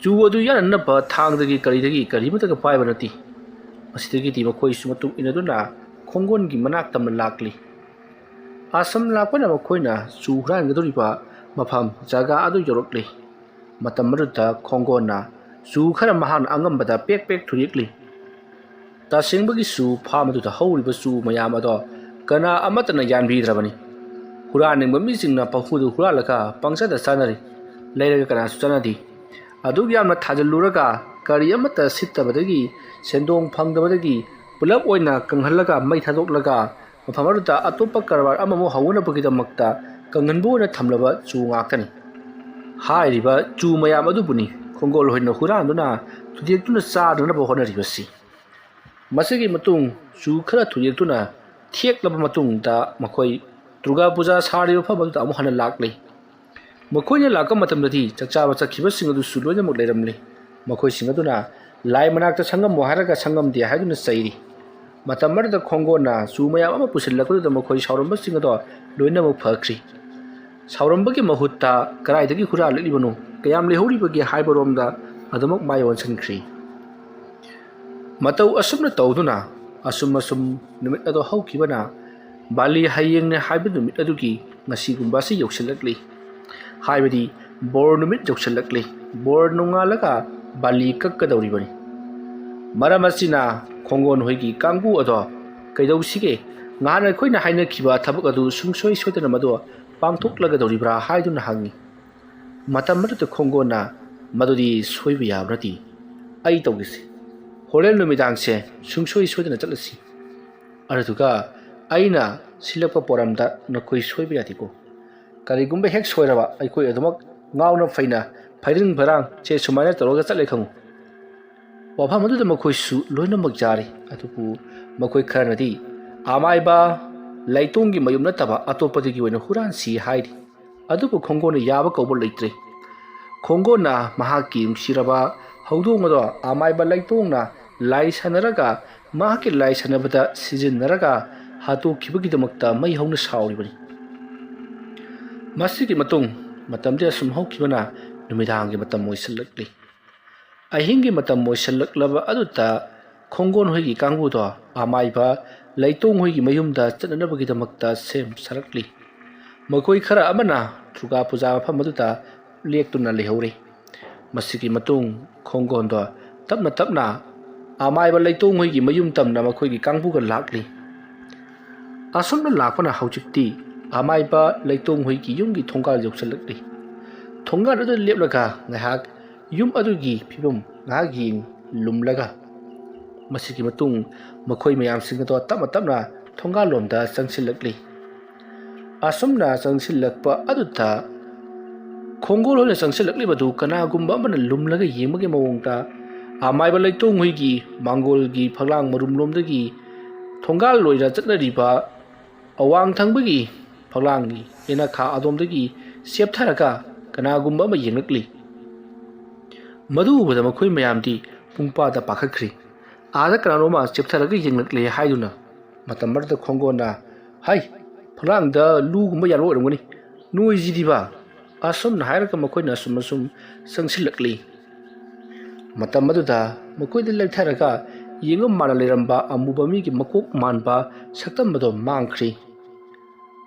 ꯆꯨ ꯑꯗꯨ ꯌꯥꯟꯅꯅꯕ ꯊꯥꯡꯗꯒꯤ ꯀꯔꯤꯃꯇꯒ ꯄꯥꯏꯕ ꯅꯠꯇꯦ ꯃꯁꯤꯗꯒꯤꯗꯤ ꯃꯈꯣꯏꯁꯨ ꯃꯇꯨꯡ ꯏꯟꯅꯗꯨꯅ ꯈꯣꯡꯒꯣꯟꯒꯤ ꯃꯅꯥꯛ ꯇꯝꯅ ꯂꯥꯛꯂꯤ ꯑꯁꯝ ꯂꯥꯛꯄꯅ ꯃꯈꯣꯏꯅ ꯆꯨ ꯍꯨꯔꯥꯟꯒꯗꯧꯔꯤꯕ ꯃꯐꯝ ꯖꯒꯥ ꯑꯗꯨ ꯌꯧꯔꯛꯂꯤ ꯃꯇꯝ ꯑꯗꯨꯗ ꯈꯣꯡꯒꯣꯟꯅ ꯆꯨ ꯈꯔ ꯃꯍꯥꯛꯅ ꯑꯉꯝꯕꯗ ꯄꯦꯛ ꯄꯦꯛ ꯊꯨꯔꯦꯛꯂꯤ ꯇꯁꯦꯡꯕꯒꯤ ꯆꯨ ꯐꯥꯝ ꯑꯗꯨꯗ ꯍꯧꯔꯤꯕ ꯆꯨ ꯃꯌꯥꯝ ꯑꯗꯣ ꯀꯅꯥ ꯑꯃꯠꯇꯅ ꯌꯥꯟꯕꯤꯗ꯭ꯔꯕꯅꯤ ꯍꯨꯔꯥꯟꯅꯤꯡꯕ ꯃꯤꯁꯤꯡꯅ ꯄꯪꯐꯨꯗ ꯍꯨꯔꯥꯜꯂꯒ ꯄꯪꯆꯥꯗ ꯆꯥꯅꯔꯤ ꯂꯩꯔꯒ ꯀꯅꯥꯁꯨ ꯆꯥꯅꯗꯦ ꯑꯗꯨꯛ ꯌꯥꯝꯅ ꯊꯥꯖꯤꯜꯂꯨꯔꯒ ꯀꯔꯤ ꯑꯃꯠꯇ ꯁꯤꯠꯇꯕꯗꯒꯤ ꯁꯦꯟꯗꯣꯡ ꯐꯪꯗꯕꯗꯒꯤ ꯄꯨꯂꯞ ꯑꯣꯏꯅ ꯀꯪꯍꯜꯂꯒ ꯃꯩ ꯊꯥꯗꯣꯛꯂꯒ ꯃꯐꯝ ꯑꯗꯨꯗ ꯑꯇꯣꯞꯄ ꯀꯔꯕꯥꯔ ꯑꯃꯃꯨꯛ ꯍꯧꯅꯕꯒꯤꯗꯃꯛꯇ ꯀꯪꯍꯟꯕ ꯑꯣꯏꯅ ꯊꯝꯂꯕ ꯆꯨ ꯉꯥꯛꯇꯅꯤ ꯍꯥꯏꯔꯤꯕ ꯆꯨ ꯃꯌꯥꯝ ꯑꯗꯨꯕꯨꯅꯤ ꯈꯣꯡꯒꯣꯜ ꯍꯣꯏꯅ ꯍꯨꯔꯥꯟꯗꯨꯅ ꯊꯨꯗꯦꯛꯇꯨꯅ ꯆꯥꯗꯅꯕ ꯍꯣꯠꯅꯔꯤꯕꯁꯤ ꯃꯁꯤꯒꯤ ꯃꯇꯨꯡ ꯆꯨ ꯈꯔ ꯊꯨꯗꯦꯛꯇꯨꯅ ꯊꯦꯛꯂꯕ ꯃꯇꯨꯡꯗ ꯃꯈꯣꯏ ꯗꯨꯔꯒꯥ ꯄꯨꯖꯥ ꯁꯥꯔꯤꯕ ꯃꯐꯝ ꯑꯗꯨꯗ ꯑꯃꯨꯛ ꯍꯟꯅ ꯂꯥꯛꯂꯤ ꯃꯈꯣꯏꯅ ꯂꯥꯛꯄ ꯃꯇꯝꯗꯗꯤ ꯆꯥꯛꯆꯥꯕ ꯆꯠꯈꯤꯕꯁꯤꯡ ꯑꯗꯨꯁꯨ ꯂꯣꯏꯅꯃꯛ ꯂꯩꯔꯝꯂꯤ ꯃꯈꯣꯏꯁꯤꯡ ꯑꯗꯨꯅ ꯂꯥꯏ ꯃꯅꯥꯛꯇ ꯁꯪꯉꯝꯃꯣ ꯍꯥꯏꯔꯒ ꯁꯪꯉꯝꯗꯦ ꯍꯥꯏꯗꯨꯅ ꯆꯩꯔꯤ ꯃꯇꯝ ꯑꯗꯨꯗ ꯈꯣꯡꯒꯣꯟꯅ ꯆꯨ ꯃꯌꯥꯝ ꯑꯃ ꯄꯨꯁꯤꯜꯂꯛꯄꯗꯨꯗ ꯃꯈꯣꯏ ꯁꯥꯎꯔꯝꯕꯁꯤꯡ ꯑꯗꯣ ꯂꯣꯏꯅꯃꯛ ꯐꯈ꯭ꯔꯤ ꯁꯥꯎꯔꯝꯕꯒꯤ ꯃꯍꯨꯠꯇ ꯀꯗꯥꯏꯗꯒꯤ ꯍꯨꯔꯥꯜꯂꯛꯂꯤꯕꯅꯣ ꯀꯌꯥꯝ ꯂꯩꯍꯧꯔꯤꯕꯒꯦ ꯍꯥꯏꯕꯔꯣꯝꯗ ꯑꯗꯨꯃꯛ ꯃꯥꯏ ꯑꯣꯟꯁꯤꯟꯈ꯭ꯔꯤ ꯃꯇꯧ ꯑꯁꯨꯝꯅ ꯇꯧꯗꯨꯅ ꯑꯁꯨꯝ ꯅꯨꯃꯤꯠ ꯑꯗꯣ ꯍꯧꯈꯤꯕꯅ ꯕꯥꯂꯤ ꯍꯌꯦꯡꯅꯦ ꯍꯥꯏꯕ ꯅꯨꯃꯤꯠ ꯑꯗꯨꯒꯤ ꯉꯁꯤꯒꯨꯝꯕ ꯑꯁꯤ ꯌꯧꯁꯤꯜꯂꯛꯂꯤ ꯍꯥꯏꯕꯗꯤ ꯕꯣꯔ ꯅꯨꯃꯤꯠ ꯌꯧꯁꯤꯜꯂꯛꯂꯤ ꯕꯣꯔ ꯅꯣꯡꯉꯥꯜꯂꯒ ꯕꯥꯂꯤ ꯀꯛꯀꯗꯧꯔꯤꯕꯅꯤ ꯃꯔꯝ ꯑꯁꯤꯅ ꯈꯣꯡꯒꯣꯟ ꯍꯣꯏꯒꯤ ꯀꯥꯡꯕꯨ ꯑꯗꯣ ꯀꯩꯗꯧꯁꯤꯒꯦ ꯉꯍꯥꯟ ꯑꯩꯈꯣꯏꯅ ꯍꯥꯏꯅꯈꯤꯕ ꯊꯕꯛ ꯑꯗꯨ ꯁꯨꯡꯁꯣꯏ ꯁꯣꯏꯗꯅ ꯃꯗꯣ ꯄꯥꯡꯊꯣꯛꯂꯒꯗꯧꯔꯤꯕ꯭ꯔꯥ ꯍꯥꯏꯗꯨꯅ ꯍꯪꯉꯤ ꯃꯇꯝ ꯑꯗꯨꯗ ꯈꯣꯡꯒꯣꯟꯅ ꯃꯗꯨꯗꯤ ꯁꯣꯏꯕ ꯌꯥꯕ ꯅꯠꯇꯦ ꯑꯩ ꯇꯧꯒꯦꯁꯤ ꯍꯣꯔꯦꯟ ꯅꯨꯃꯤꯗꯥꯡꯁꯦ ꯁꯨꯡꯁꯣꯏ ꯁꯣꯏꯗꯅ ꯆꯠꯂꯁꯤ ꯑꯗꯨꯒ ꯑꯩꯅ ꯁꯤꯜꯂꯛꯄ ꯄꯣꯔꯝꯗ ꯅꯈꯣꯏ ꯁꯣꯏꯕ ꯌꯥꯗꯦꯀꯣ ꯀꯔꯤꯒꯨꯝꯕ ꯍꯦꯛ ꯁꯣꯏꯔꯕ ꯑꯩꯈꯣꯏ ꯑꯗꯨꯃꯛ ꯉꯥꯎꯅ ꯐꯩꯅ ꯐꯩꯔꯤꯡ ꯐꯔꯥꯡ ꯁꯦ ꯁꯨꯃꯥꯏꯅ ꯇꯧꯔꯒ ꯆꯠꯂꯦ ꯈꯪꯉꯨ ꯋꯥꯐꯝ ꯑꯗꯨꯗ ꯃꯈꯣꯏꯁꯨ ꯂꯣꯏꯅꯃꯛ ꯌꯥꯔꯤ ꯑꯗꯨꯕꯨ ꯃꯈꯣꯏ ꯈꯔꯅꯗꯤ ꯑꯃꯥꯏꯕ ꯂꯩꯇꯣꯡꯒꯤ ꯃꯌꯨꯝ ꯅꯠꯇꯕ ꯑꯇꯣꯞꯄꯗꯒꯤ ꯑꯣꯏꯅ ꯍꯨꯔꯥꯟꯁꯤ ꯍꯥꯏꯔꯤ ꯑꯗꯨꯕꯨ ꯈꯣꯡꯒꯣꯟꯅ ꯌꯥꯕ ꯀꯧꯕ ꯂꯩꯇ꯭ꯔꯦ ꯈꯣꯡꯒꯣꯟꯅ ꯃꯍꯥꯛꯀꯤ ꯅꯨꯡꯁꯤꯔꯕ ꯍꯧꯗꯣꯡ ꯑꯗꯣ ꯑꯃꯥꯏꯕ ꯂꯩꯇꯣꯡꯅ ꯂꯥꯏ ꯁꯥꯟꯅꯔꯒ ꯃꯍꯥꯛꯀꯤ ꯂꯥꯏ ꯁꯥꯟꯅꯕꯗ ꯁꯤꯖꯤꯟꯅꯔꯒ ꯍꯥꯠꯇꯣꯛꯈꯤꯕꯒꯤꯗꯃꯛꯇ ꯃꯩ ꯍꯧꯅ ꯁꯥꯎꯔꯤꯕꯅꯤ ꯃꯁꯤꯒꯤ ꯃꯇꯨꯡ ꯃꯇꯝꯗꯤ ꯑꯁꯨꯝ ꯍꯧꯈꯤꯕꯅ ꯅꯨꯃꯤꯗꯥꯡꯒꯤ ꯃꯇꯝ ꯑꯣꯏꯁꯤꯜꯂꯛꯂꯤ ꯑꯍꯤꯡꯒꯤ ꯃꯇꯝ ꯑꯣꯏꯁꯤꯜꯂꯛꯂꯕ ꯑꯗꯨꯗ ꯈꯣꯡꯒꯣꯟ ꯍꯣꯏꯒꯤ ꯀꯥꯡꯕꯨꯗꯣ ꯑꯃꯥꯏꯕ ꯂꯩꯇꯣꯡ ꯍꯣꯏꯒꯤ ꯃꯌꯨꯝꯗ ꯆꯠꯅꯅꯕꯒꯤꯗꯃꯛꯇ ꯁꯦꯝ ꯁꯥꯔꯛꯂꯤ ꯃꯈꯣꯏ ꯈꯔ ꯑꯃꯅ ꯗꯨꯔꯒꯥ ꯄꯨꯖꯥ ꯃꯐꯝ ꯑꯗꯨꯗ ꯂꯦꯛꯇꯨꯅ ꯂꯩꯍꯧꯔꯤ ꯃꯁꯤꯒꯤ ꯃꯇꯨꯡ ꯈꯣꯡꯒꯣꯟꯗꯣ ꯇꯞꯅ ꯇꯞꯅ ꯑꯃꯥꯏꯕ ꯂꯩꯇꯣꯡ ꯍꯣꯏꯒꯤ ꯃꯌꯨꯝ ꯇꯝꯅ ꯃꯈꯣꯏꯒꯤ ꯀꯥꯡꯕꯨꯒ ꯂꯥꯛꯂꯤ ꯑꯁꯨꯝꯅ ꯂꯥꯛꯄꯅ ꯍꯧꯖꯤꯛꯇꯤ ꯑꯃꯥꯏꯕ ꯂꯩꯇꯣꯡ ꯍꯣꯏꯒꯤ ꯌꯨꯝꯒꯤ ꯊꯣꯡꯒꯥꯜ ꯌꯧꯁꯤꯜꯂꯛꯂꯤ ꯊꯣꯡꯒꯥꯜ ꯑꯗꯨ ꯂꯦꯞꯂꯒ ꯉꯥꯏꯍꯥꯛ ꯌꯨꯝ ꯑꯗꯨꯒꯤ ꯐꯤꯕꯝ ꯉꯥꯏꯍꯥꯛ ꯌꯦꯡ ꯂꯨꯝꯂꯒ ꯃꯁꯤꯒꯤ ꯃꯇꯨꯡ ꯃꯈꯣꯏ ꯃꯌꯥꯝꯁꯤꯡ ꯑꯗꯣ ꯇꯞꯅ ꯇꯞꯅ ꯊꯣꯡꯒꯥꯜꯂꯣꯝꯗ ꯆꯪꯁꯤꯜꯂꯛꯂꯤ ꯑꯁꯨꯝꯅ ꯆꯪꯁꯤꯜꯂꯛꯄ ꯑꯗꯨꯗ ꯈꯣꯡꯒꯣꯜ ꯍꯣꯏꯅ ꯆꯪꯁꯤꯜꯂꯛꯂꯤꯕꯗꯨ ꯀꯅꯥꯒꯨꯝꯕ ꯑꯃꯅ ꯂꯨꯝꯂꯒ ꯌꯦꯡꯕꯒꯤ ꯃꯑꯣꯡꯗ ꯑꯃꯥꯏꯕ ꯂꯩꯇꯣꯡ ꯍꯣꯏꯒꯤ ꯃꯥꯡꯒꯣꯜꯒꯤ ꯐꯛꯂꯥꯡ ꯃꯔꯨꯝꯂꯣꯝꯗꯒꯤ ꯊꯣꯡꯒꯥꯜ ꯑꯣꯏꯅ ꯆꯠꯅꯔꯤꯕ ꯑꯋꯥꯡ ꯊꯪꯕꯒꯤ ꯐꯛꯂꯥꯡꯒꯤ ꯌꯦꯅꯈꯥ ꯑꯗꯣꯝꯗꯒꯤ ꯆꯦꯞꯊꯔꯒ ꯀꯅꯥꯒꯨꯝꯕ ꯑꯃ ꯌꯦꯡꯂꯛꯂꯤ ꯃꯗꯨ ꯎꯕꯗ ꯃꯈꯣꯏ ꯃꯌꯥꯝꯗꯤ ꯄꯨꯡꯄꯥꯗ ꯄꯥꯈꯠꯈ꯭ꯔꯤ ꯑꯥꯗ ꯀꯅꯥꯅꯣꯃ ꯆꯦꯞꯊꯔꯒ ꯌꯦꯡꯂꯛꯂꯦ ꯍꯥꯏꯗꯨꯅ ꯃꯇꯝ ꯑꯗꯨꯗ ꯈꯣꯡꯒꯣꯟꯅ ꯍꯥꯏ ꯐꯛꯂꯥꯡꯗ ꯂꯨꯒꯨꯝꯕ ꯌꯥꯜꯕ ꯑꯣꯏꯔꯝꯒꯅꯤ ꯅꯣꯏꯁꯤꯗꯤꯕ ꯑꯁꯨꯝꯅ ꯍꯥꯏꯔꯒ ꯃꯈꯣꯏꯅ ꯑꯁꯨꯝ ꯆꯪꯁꯤꯜꯂꯛꯂꯤ ꯃꯇꯝ ꯑꯗꯨꯗ ꯃꯈꯣꯏꯗ ꯂꯩꯊꯔꯒ ꯌꯦꯡꯉ ꯃꯥꯅ ꯂꯩꯔꯝꯕ ꯑꯃꯨꯕ ꯃꯤꯒꯤ ꯃꯀꯣꯛ ꯃꯥꯟꯕ ꯁꯛꯇꯝ ꯑꯗꯣ ꯃꯥꯡꯈ꯭ꯔꯤ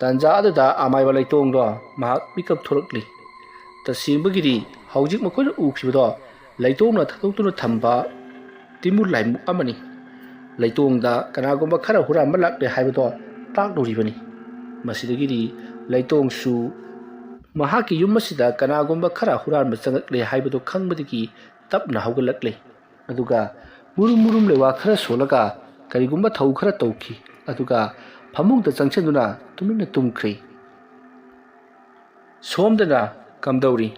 ꯇꯥꯟꯖꯥ ꯑꯗꯨꯗ ꯑꯃꯥꯏꯕ ꯂꯩꯇꯣꯡꯗꯣ ꯃꯍꯥꯛ ꯃꯤꯀꯞ ꯊꯣꯛꯂꯛꯂꯤ ꯇꯁꯦꯡꯕꯒꯤꯗꯤ ꯍꯧꯖꯤꯛ ꯃꯈꯣꯏꯅ ꯎꯈꯤꯕꯗꯣ ꯂꯩꯇꯣꯡꯅ ꯊꯥꯗꯣꯛꯇꯨꯅ ꯊꯝꯕ ꯇꯤꯃꯨ ꯂꯥꯏꯃꯨꯛ ꯑꯃꯅꯤ ꯂꯩꯇꯣꯡꯗ ꯀꯅꯥꯒꯨꯝꯕ ꯈꯔ ꯍꯨꯔꯥꯟꯕ ꯂꯥꯛꯂꯦ ꯍꯥꯏꯕꯗꯣ ꯇꯥꯛꯂꯨꯔꯤꯕꯅꯤ ꯃꯁꯤꯗꯒꯤꯗꯤ ꯂꯩꯇꯣꯡꯁꯨ ꯃꯍꯥꯛꯀꯤ ꯌꯨꯝ ꯑꯁꯤꯗ ꯀꯅꯥꯒꯨꯝꯕ ꯈꯔ ꯍꯨꯔꯥꯟꯕ ꯆꯪꯂꯛꯂꯦ ꯍꯥꯏꯕꯗꯨ ꯈꯪꯕꯗꯒꯤ ꯇꯞꯅ ꯍꯧꯒꯠꯂꯛꯂꯤ ꯑꯗꯨꯒ ꯃꯨꯔꯨꯝ ꯃꯨꯔꯨꯝ ꯂꯩꯋꯥ ꯈꯔ ꯁꯣꯜꯂꯒ ꯀꯔꯤꯒꯨꯝꯕ ꯊꯧ ꯈꯔ ꯇꯧꯈꯤ ꯑꯗꯨꯒ ꯐꯃꯨꯡꯗ ꯆꯪꯁꯤꯟꯗꯨꯅ ꯇꯨꯃꯤꯟꯅ ꯇꯨꯝꯈ꯭ꯔꯤ ꯁꯣꯝꯗꯅ ꯀꯝꯗꯧꯔꯤ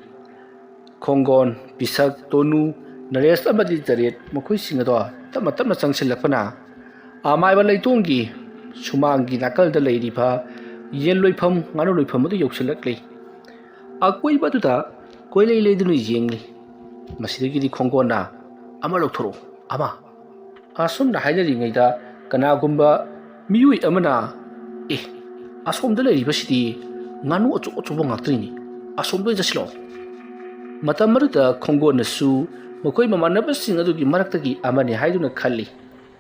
ꯈꯣꯡꯒꯣꯟ ꯄꯤꯁꯛ ꯇꯣꯅꯨ ꯅꯔꯦꯁ ꯑꯃꯗꯤ ꯖꯔꯦꯠ ꯃꯈꯣꯏꯁꯤꯡ ꯑꯗꯣ ꯇꯞꯅ ꯇꯞꯅ ꯆꯪꯁꯤꯜꯂꯛꯄꯅ ꯑꯃꯥꯏꯕ ꯂꯩꯇꯣꯡꯒꯤ ꯁꯨꯃꯥꯡꯒꯤ ꯅꯥꯀꯜꯗ ꯂꯩꯔꯤꯕ ꯌꯦꯟ ꯂꯣꯏꯐꯝ ꯉꯥꯅꯨ ꯂꯣꯏꯐꯝ ꯑꯗꯨ ꯌꯧꯁꯤꯜꯂꯛꯂꯤ ꯑꯀꯣꯏꯕ ꯑꯗꯨꯗ ꯀꯣꯏꯂꯩ ꯂꯩꯗꯨꯅ ꯌꯦꯡꯂꯤ ꯃꯁꯤꯗꯒꯤꯗꯤ ꯈꯣꯡꯒꯣꯟꯅ ꯑꯃ ꯂꯧꯊꯣꯔꯛꯎ ꯑꯃ ꯑꯁꯨꯝꯅ ꯍꯥꯏꯅꯔꯤꯉꯩꯗ ꯀꯅꯥꯒꯨꯝꯕ ꯃꯤꯑꯣꯏ ꯑꯃꯅ ꯑꯁꯣꯝꯗ ꯂꯩꯔꯤꯕꯁꯤꯗꯤ ꯉꯥꯅꯨ ꯑꯆꯧ ꯑꯆꯧꯕ ꯉꯥꯛꯇꯅꯤ ꯑꯁꯣꯝꯗ ꯑꯣꯏꯅ ꯆꯠꯁꯤꯜꯂꯛꯑꯣ ꯃꯇꯝ ꯑꯗꯨꯗ ꯈꯣꯡꯒꯣꯟꯅꯁꯨ ꯃꯈꯣꯏ ꯃꯃꯥꯟꯅꯕꯁꯤꯡ ꯑꯗꯨꯒꯤ ꯃꯔꯛꯇꯒꯤ ꯑꯃꯅꯤ ꯍꯥꯏꯗꯨꯅ ꯈꯜꯂꯤ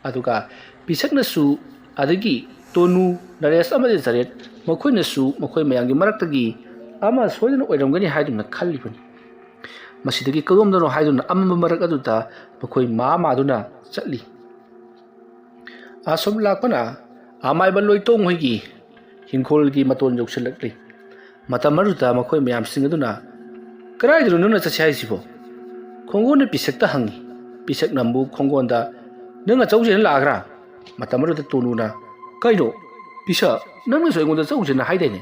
ꯑꯗꯨꯒ ꯄꯤꯁꯛꯅꯁꯨ ꯑꯗꯒꯤ ꯇꯣꯅꯨ ꯅꯔꯦꯁ ꯑꯃꯗꯤ ꯖꯔꯦꯠ ꯃꯈꯣꯏꯅꯁꯨ ꯃꯈꯣꯏ ꯃꯌꯥꯝꯒꯤ ꯃꯔꯛꯇꯒꯤ ꯑꯃ ꯁꯣꯏꯗꯅ ꯑꯣꯏꯔꯝꯒꯅꯤ ꯍꯥꯏꯗꯨꯅ ꯈꯜꯂꯤꯕꯅꯤ ꯃꯁꯤꯗꯒꯤ ꯀꯗꯣꯝꯗꯅꯣ ꯍꯥꯏꯗꯨꯅ ꯑꯃꯝꯕ ꯃꯔꯛ ꯑꯗꯨꯗ ꯃꯈꯣꯏ ꯃꯥꯗꯨꯅ ꯆꯠꯂꯤ ꯑꯁꯨꯝ ꯂꯥꯛꯄꯅ ꯑꯃꯥꯏꯕ ꯂꯣꯏꯇꯣꯡ ꯍꯣꯏꯒꯤ ꯍꯤꯡꯈꯣꯜꯒꯤ ꯃꯇꯣꯟ ꯌꯧꯁꯤꯜꯂꯛꯂꯤ ꯃꯇꯝ ꯑꯗꯨꯗ ꯃꯈꯣꯏ ꯃꯌꯥꯝꯁꯤꯡ ꯑꯗꯨꯅ ꯀꯗꯥꯏꯗꯅꯣ ꯅꯪꯅ ꯆꯠꯁꯤ ꯍꯥꯏꯁꯤꯕꯣ ꯈꯣꯡꯒꯣꯟꯅ ꯄꯤꯁꯛꯇ ꯍꯪꯉꯤ ꯄꯤꯁꯛꯅ ꯑꯃꯨꯛ ꯈꯣꯡꯒꯣꯟꯗ ꯅꯪꯅ ꯆꯧꯁꯦꯅ ꯂꯥꯛꯑꯒ꯭ꯔꯥ ꯃꯇꯝ ꯑꯗꯨꯗ ꯇꯣꯅꯨꯅ ꯀꯩꯅꯣ ꯄꯤꯁꯛ ꯅꯪꯅꯁꯨ ꯑꯩꯉꯣꯟꯗ ꯆꯧꯁꯦꯅ ꯍꯥꯏꯗꯥꯏꯅꯦ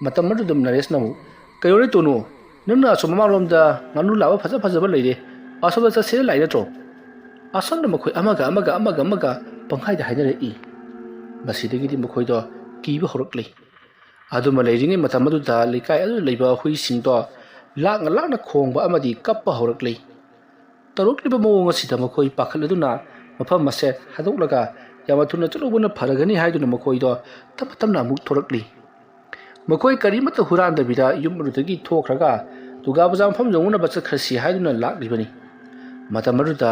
ꯃꯇꯝ ꯑꯗꯨꯗ ꯅꯔꯦꯁꯅ ꯑꯃꯨꯛ ꯀꯩꯅꯣꯅꯦ ꯇꯣꯅꯨ ꯅꯪꯅ ꯑꯁꯣꯝ ꯃꯃꯥꯡꯂꯣꯝꯗ ꯉꯥꯅꯨ ꯂꯥꯕ ꯐꯖ ꯐꯖꯕ ꯂꯩꯔꯦ ꯑꯁꯣꯝꯗ ꯆꯠꯁꯦꯅ ꯂꯥꯛꯏ ꯅꯠꯇ꯭ꯔꯣ ꯑꯁꯣꯝꯗ ꯃꯈꯣꯏ ꯑꯃꯒ ꯄꯪꯍꯥꯏꯗ ꯍꯥꯏꯅꯔꯛꯏ ꯃꯁꯤꯗꯒꯤꯗꯤ ꯃꯈꯣꯏꯗꯣ ꯀꯤꯕ ꯍꯧꯔꯛꯂꯤ ꯑꯗꯨꯃ ꯂꯩꯔꯤꯉꯩ ꯃꯇꯝ ꯑꯗꯨꯗ ꯂꯩꯀꯥꯏ ꯑꯗꯨꯗ ꯂꯩꯕ ꯍꯨꯏꯁꯤꯡꯗꯣ ꯂꯥꯛꯅ ꯈꯣꯡꯕ ꯑꯃꯗꯤ ꯀꯞꯄ ꯍꯧꯔꯛꯂꯤ ꯇꯧꯔꯛꯂꯤꯕ ꯃꯑꯣꯡ ꯑꯁꯤꯗ ꯃꯈꯣꯏ ꯄꯥꯈꯠꯂꯗꯨꯅ ꯃꯐꯝ ꯑꯁꯦ ꯍꯥꯏꯗꯣꯛꯂꯒ ꯌꯥꯝꯅ ꯊꯨꯅ ꯆꯠꯂꯨꯕꯅ ꯐꯔꯒꯅꯤ ꯍꯥꯏꯗꯨꯅ ꯃꯈꯣꯏꯗꯣ ꯇꯞꯅ ꯇꯞꯅ ꯑꯃꯨꯛ ꯊꯣꯔꯛꯂꯤ ꯃꯈꯣꯏ ꯀꯔꯤꯃꯠꯇ ꯍꯨꯔꯥꯟꯗꯕꯤꯗ ꯌꯨꯝ ꯑꯗꯨꯗꯒꯤ ꯊꯣꯛꯈ꯭ꯔꯒ ꯗꯨꯔꯒꯥ ꯄꯨꯖꯥ ꯃꯐꯝ ꯌꯧꯅꯕ ꯆꯠꯈ꯭ꯔꯁꯤ ꯍꯥꯏꯗꯨꯅ ꯂꯥꯛꯂꯤꯕꯅꯤ ꯃꯇꯝ ꯑꯗꯨꯗ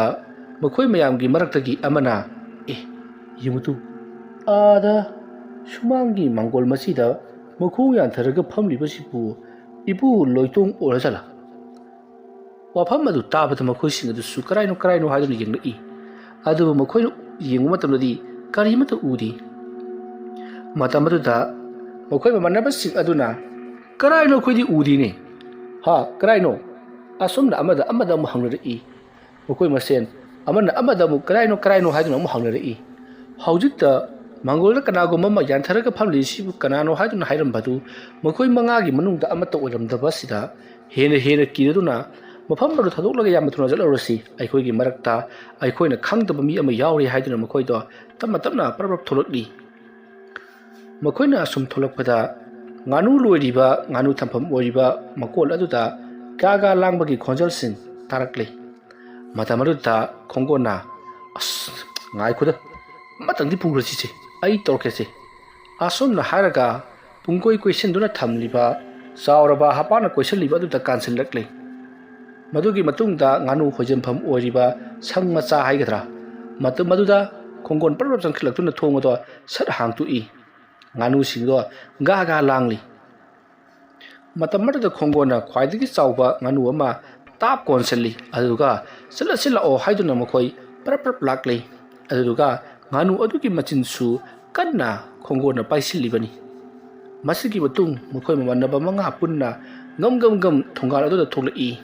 ꯃꯈꯣꯏ ꯃꯌꯥꯝꯒꯤ ꯃꯔꯛꯇꯒꯤ ꯑꯃꯅ ꯌꯦꯡꯉꯨꯇꯨ ꯑꯥꯗ ꯁꯨꯃꯥꯡꯒꯤ ꯃꯥꯡꯒꯣꯜ ꯃꯆꯤꯗ ꯃꯈꯣꯡ ꯌꯥꯟꯊꯔꯒ ꯐꯝꯂꯤꯕꯁꯤꯕꯨ ꯏꯄꯨ ꯂꯣꯏꯇꯣꯡ ꯑꯣꯏꯔꯖꯥꯠꯂꯥ ꯋꯥꯐꯝ ꯑꯗꯨ ꯇꯥꯕꯗ ꯃꯈꯣꯏꯁꯤꯡ ꯑꯗꯨꯁꯨ ꯀꯔꯥꯏꯅꯣ ꯍꯥꯏꯗꯨꯅ ꯌꯦꯡꯂꯛꯏ ꯑꯗꯨꯕꯨ ꯃꯈꯣꯏꯅ ꯌꯦꯡꯕ ꯃꯇꯝꯗꯗꯤ ꯀꯔꯤꯃꯠꯇ ꯎꯗꯦ ꯃꯇꯝ ꯑꯗꯨꯗ ꯃꯈꯣꯏ ꯃꯃꯥꯟꯅꯕꯁꯤꯡ ꯑꯗꯨꯅ ꯀꯔꯥꯏꯅꯣ ꯑꯩꯈꯣꯏꯗꯤ ꯎꯗꯦꯅꯦ ꯀꯔꯥꯏꯅꯣ ꯑꯁꯨꯝꯅ ꯑꯃꯗ ꯑꯃꯨꯛ ꯍꯪꯅꯔꯛꯏ ꯃꯈꯣꯏ ꯃꯁꯦꯟ ꯑꯃꯅ ꯑꯃꯗ ꯑꯃꯨꯛ ꯀꯔꯥꯏꯅꯣ ꯍꯥꯏꯗꯨꯅ ꯑꯃꯨꯛ ꯍꯪꯅꯔꯛꯏ ꯍꯧꯖꯤꯛꯇ ꯃꯥꯡꯒꯣꯜꯗ ꯀꯅꯥꯒꯨꯝꯕ ꯑꯃ ꯌꯥꯟꯊꯔꯒ ꯐꯝꯂꯤꯁꯤꯕꯨ ꯀꯅꯥꯅꯣ ꯍꯥꯏꯗꯨꯅ ꯍꯥꯏꯔꯝꯕꯗꯨ ꯃꯈꯣꯏ ꯃꯉꯥꯒꯤ ꯃꯅꯨꯡꯗ ꯑꯃꯠꯇ ꯑꯣꯏꯔꯝꯗꯕꯁꯤꯗ ꯍꯦꯟꯅ ꯀꯤꯔꯗꯨꯅ ꯃꯐꯝ ꯑꯗꯨ ꯊꯥꯗꯣꯛꯂꯒ ꯌꯥꯝꯅ ꯊꯨꯅ ꯆꯠꯂꯨꯔꯁꯤ ꯑꯩꯈꯣꯏꯒꯤ ꯃꯔꯛꯇ ꯑꯩꯈꯣꯏꯅ ꯈꯪꯗꯕ ꯃꯤ ꯑꯃ ꯌꯥꯎꯔꯤ ꯍꯥꯏꯗꯨꯅ ꯃꯈꯣꯏꯗꯣ ꯇꯞꯅ ꯄꯔꯞ ꯊꯣꯛꯂꯛꯂꯤ ꯃꯈꯣꯏꯅ ꯑꯁꯨꯝ ꯊꯣꯛꯂꯛꯄꯗ nganu loiriba nganu thampham oiriba makol aduda gaga langbagi khonjal sin tarakle matamaruta khongona as ngai khuda matangdi pugra chi ai torke se asom na haraga pungkoi question duna thamliba sauraba hapana question liba aduda cancel lakle madugi matungda nganu hojempham oiriba sangmacha haigadra maduda khongon parab jangkhilakuna thongodo sat hangtu i nganu singdo gaga langli matamada khongona khwaidigi chawba nganu ama tap konseli aduga sila o haiduna makhoi prap lakle aduga nganu adugi machin su kanna khongona paisilibani masigi batung makhoi mamanaba manga punna gam thongal aduda tholai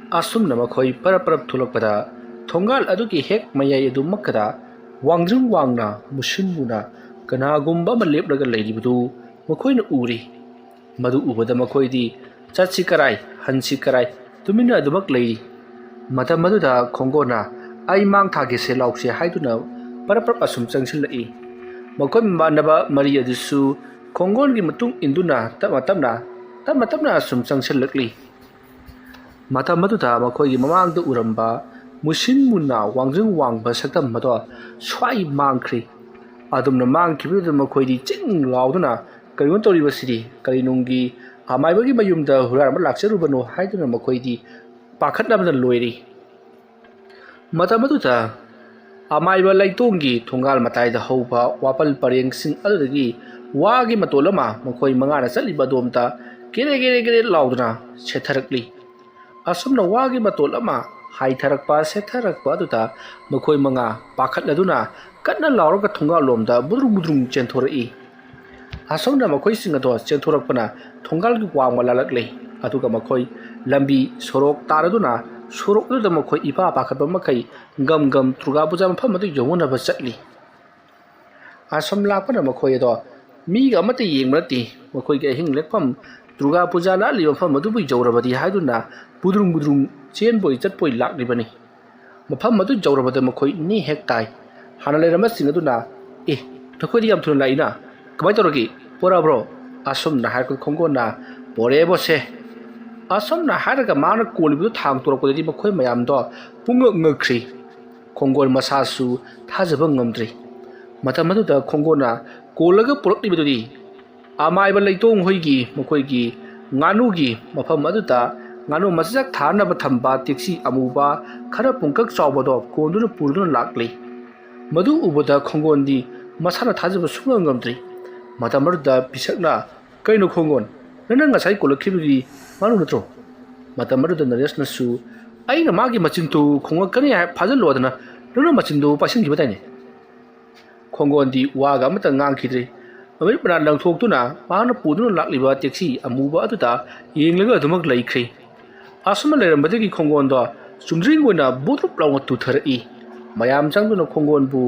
asumna makhoi prap thulakpada thongal adugi hek mayai adu makada wangjung wangna musinmuna kanagumba ma lepraga leiribadu makhoina uri madu ubada makhoidi chatsi karai hansi karai tumina adumak leiri mata maduda khongona ai mang thage se laukse haiduna parapar asum changsilai makhoi manaba mari adusu khongon gi matung induna tamna asum changsilakli mata maduda makhoi gi mamang da uramba musin munna wangjung wangba saktam mado swai mangkhri adumna mangkhibida makhoi di ching lauduna karion tori basidi karinungi amaibagi mayumda hurarama lakserubano haiduna makhoi di pakhatnabna loiri matamaduta amaiba laitongi thongal mataida hauba wapal pareng sing adudagi wagi matolama makhoi mangana chaliba domta gere lauduna setharakli asumna wagi matolama haitharakpa setharakpa aduta makhoi manga pakhatladuna kanna lauraga thongal lomda budrung chenthori asomna makhoi singado chentorakpana thongal gi wangma lalakle aduga makhoi lambi sorok taraduna sorok da makhoi ipa pakhatba makai gam truga puja mpham adu yomuna ba chatli asom lapana makhoi do mi ga mate yengmati makhoi ge hing lekpham truga puja la li mpham adu bui jawrabadi haiduna budrung chen boi chat boi laklibani mpham adu jawrabada makhoi ni hek tai hanale rama singaduna thakoi yam thun laina kamai toragi pora bro asum na har khongona pore bose asum na har ga mana kolibu thang torako di makhoi mayam do pung ngkhri khongon masasu thajaba ngamdri matamadu da khongona kolaga porok libudi amai ba leitong hoigi makhoi gi nganu gi mafam aduta nganu masjak thana ba thamba taxi amuba khara pungkak chawbodo konduna purduna lakli madu ubada khongon di masana thajaba sungamdri matamada pisakna kaino khongon nana ngasai kolakhibi manu natro matamada naresna su aina magi machintu khonga kani phajalo adana nana machindu pasin gibataine khongon di waga mata ngang khidri amai pana langthok tuna mana puduna lakliba taxi amuba atuta yenglaga adumak laikhri asuma lerambadagi khongon do sumdring wona bodrup lawnga tuthari mayam changduna khongon bu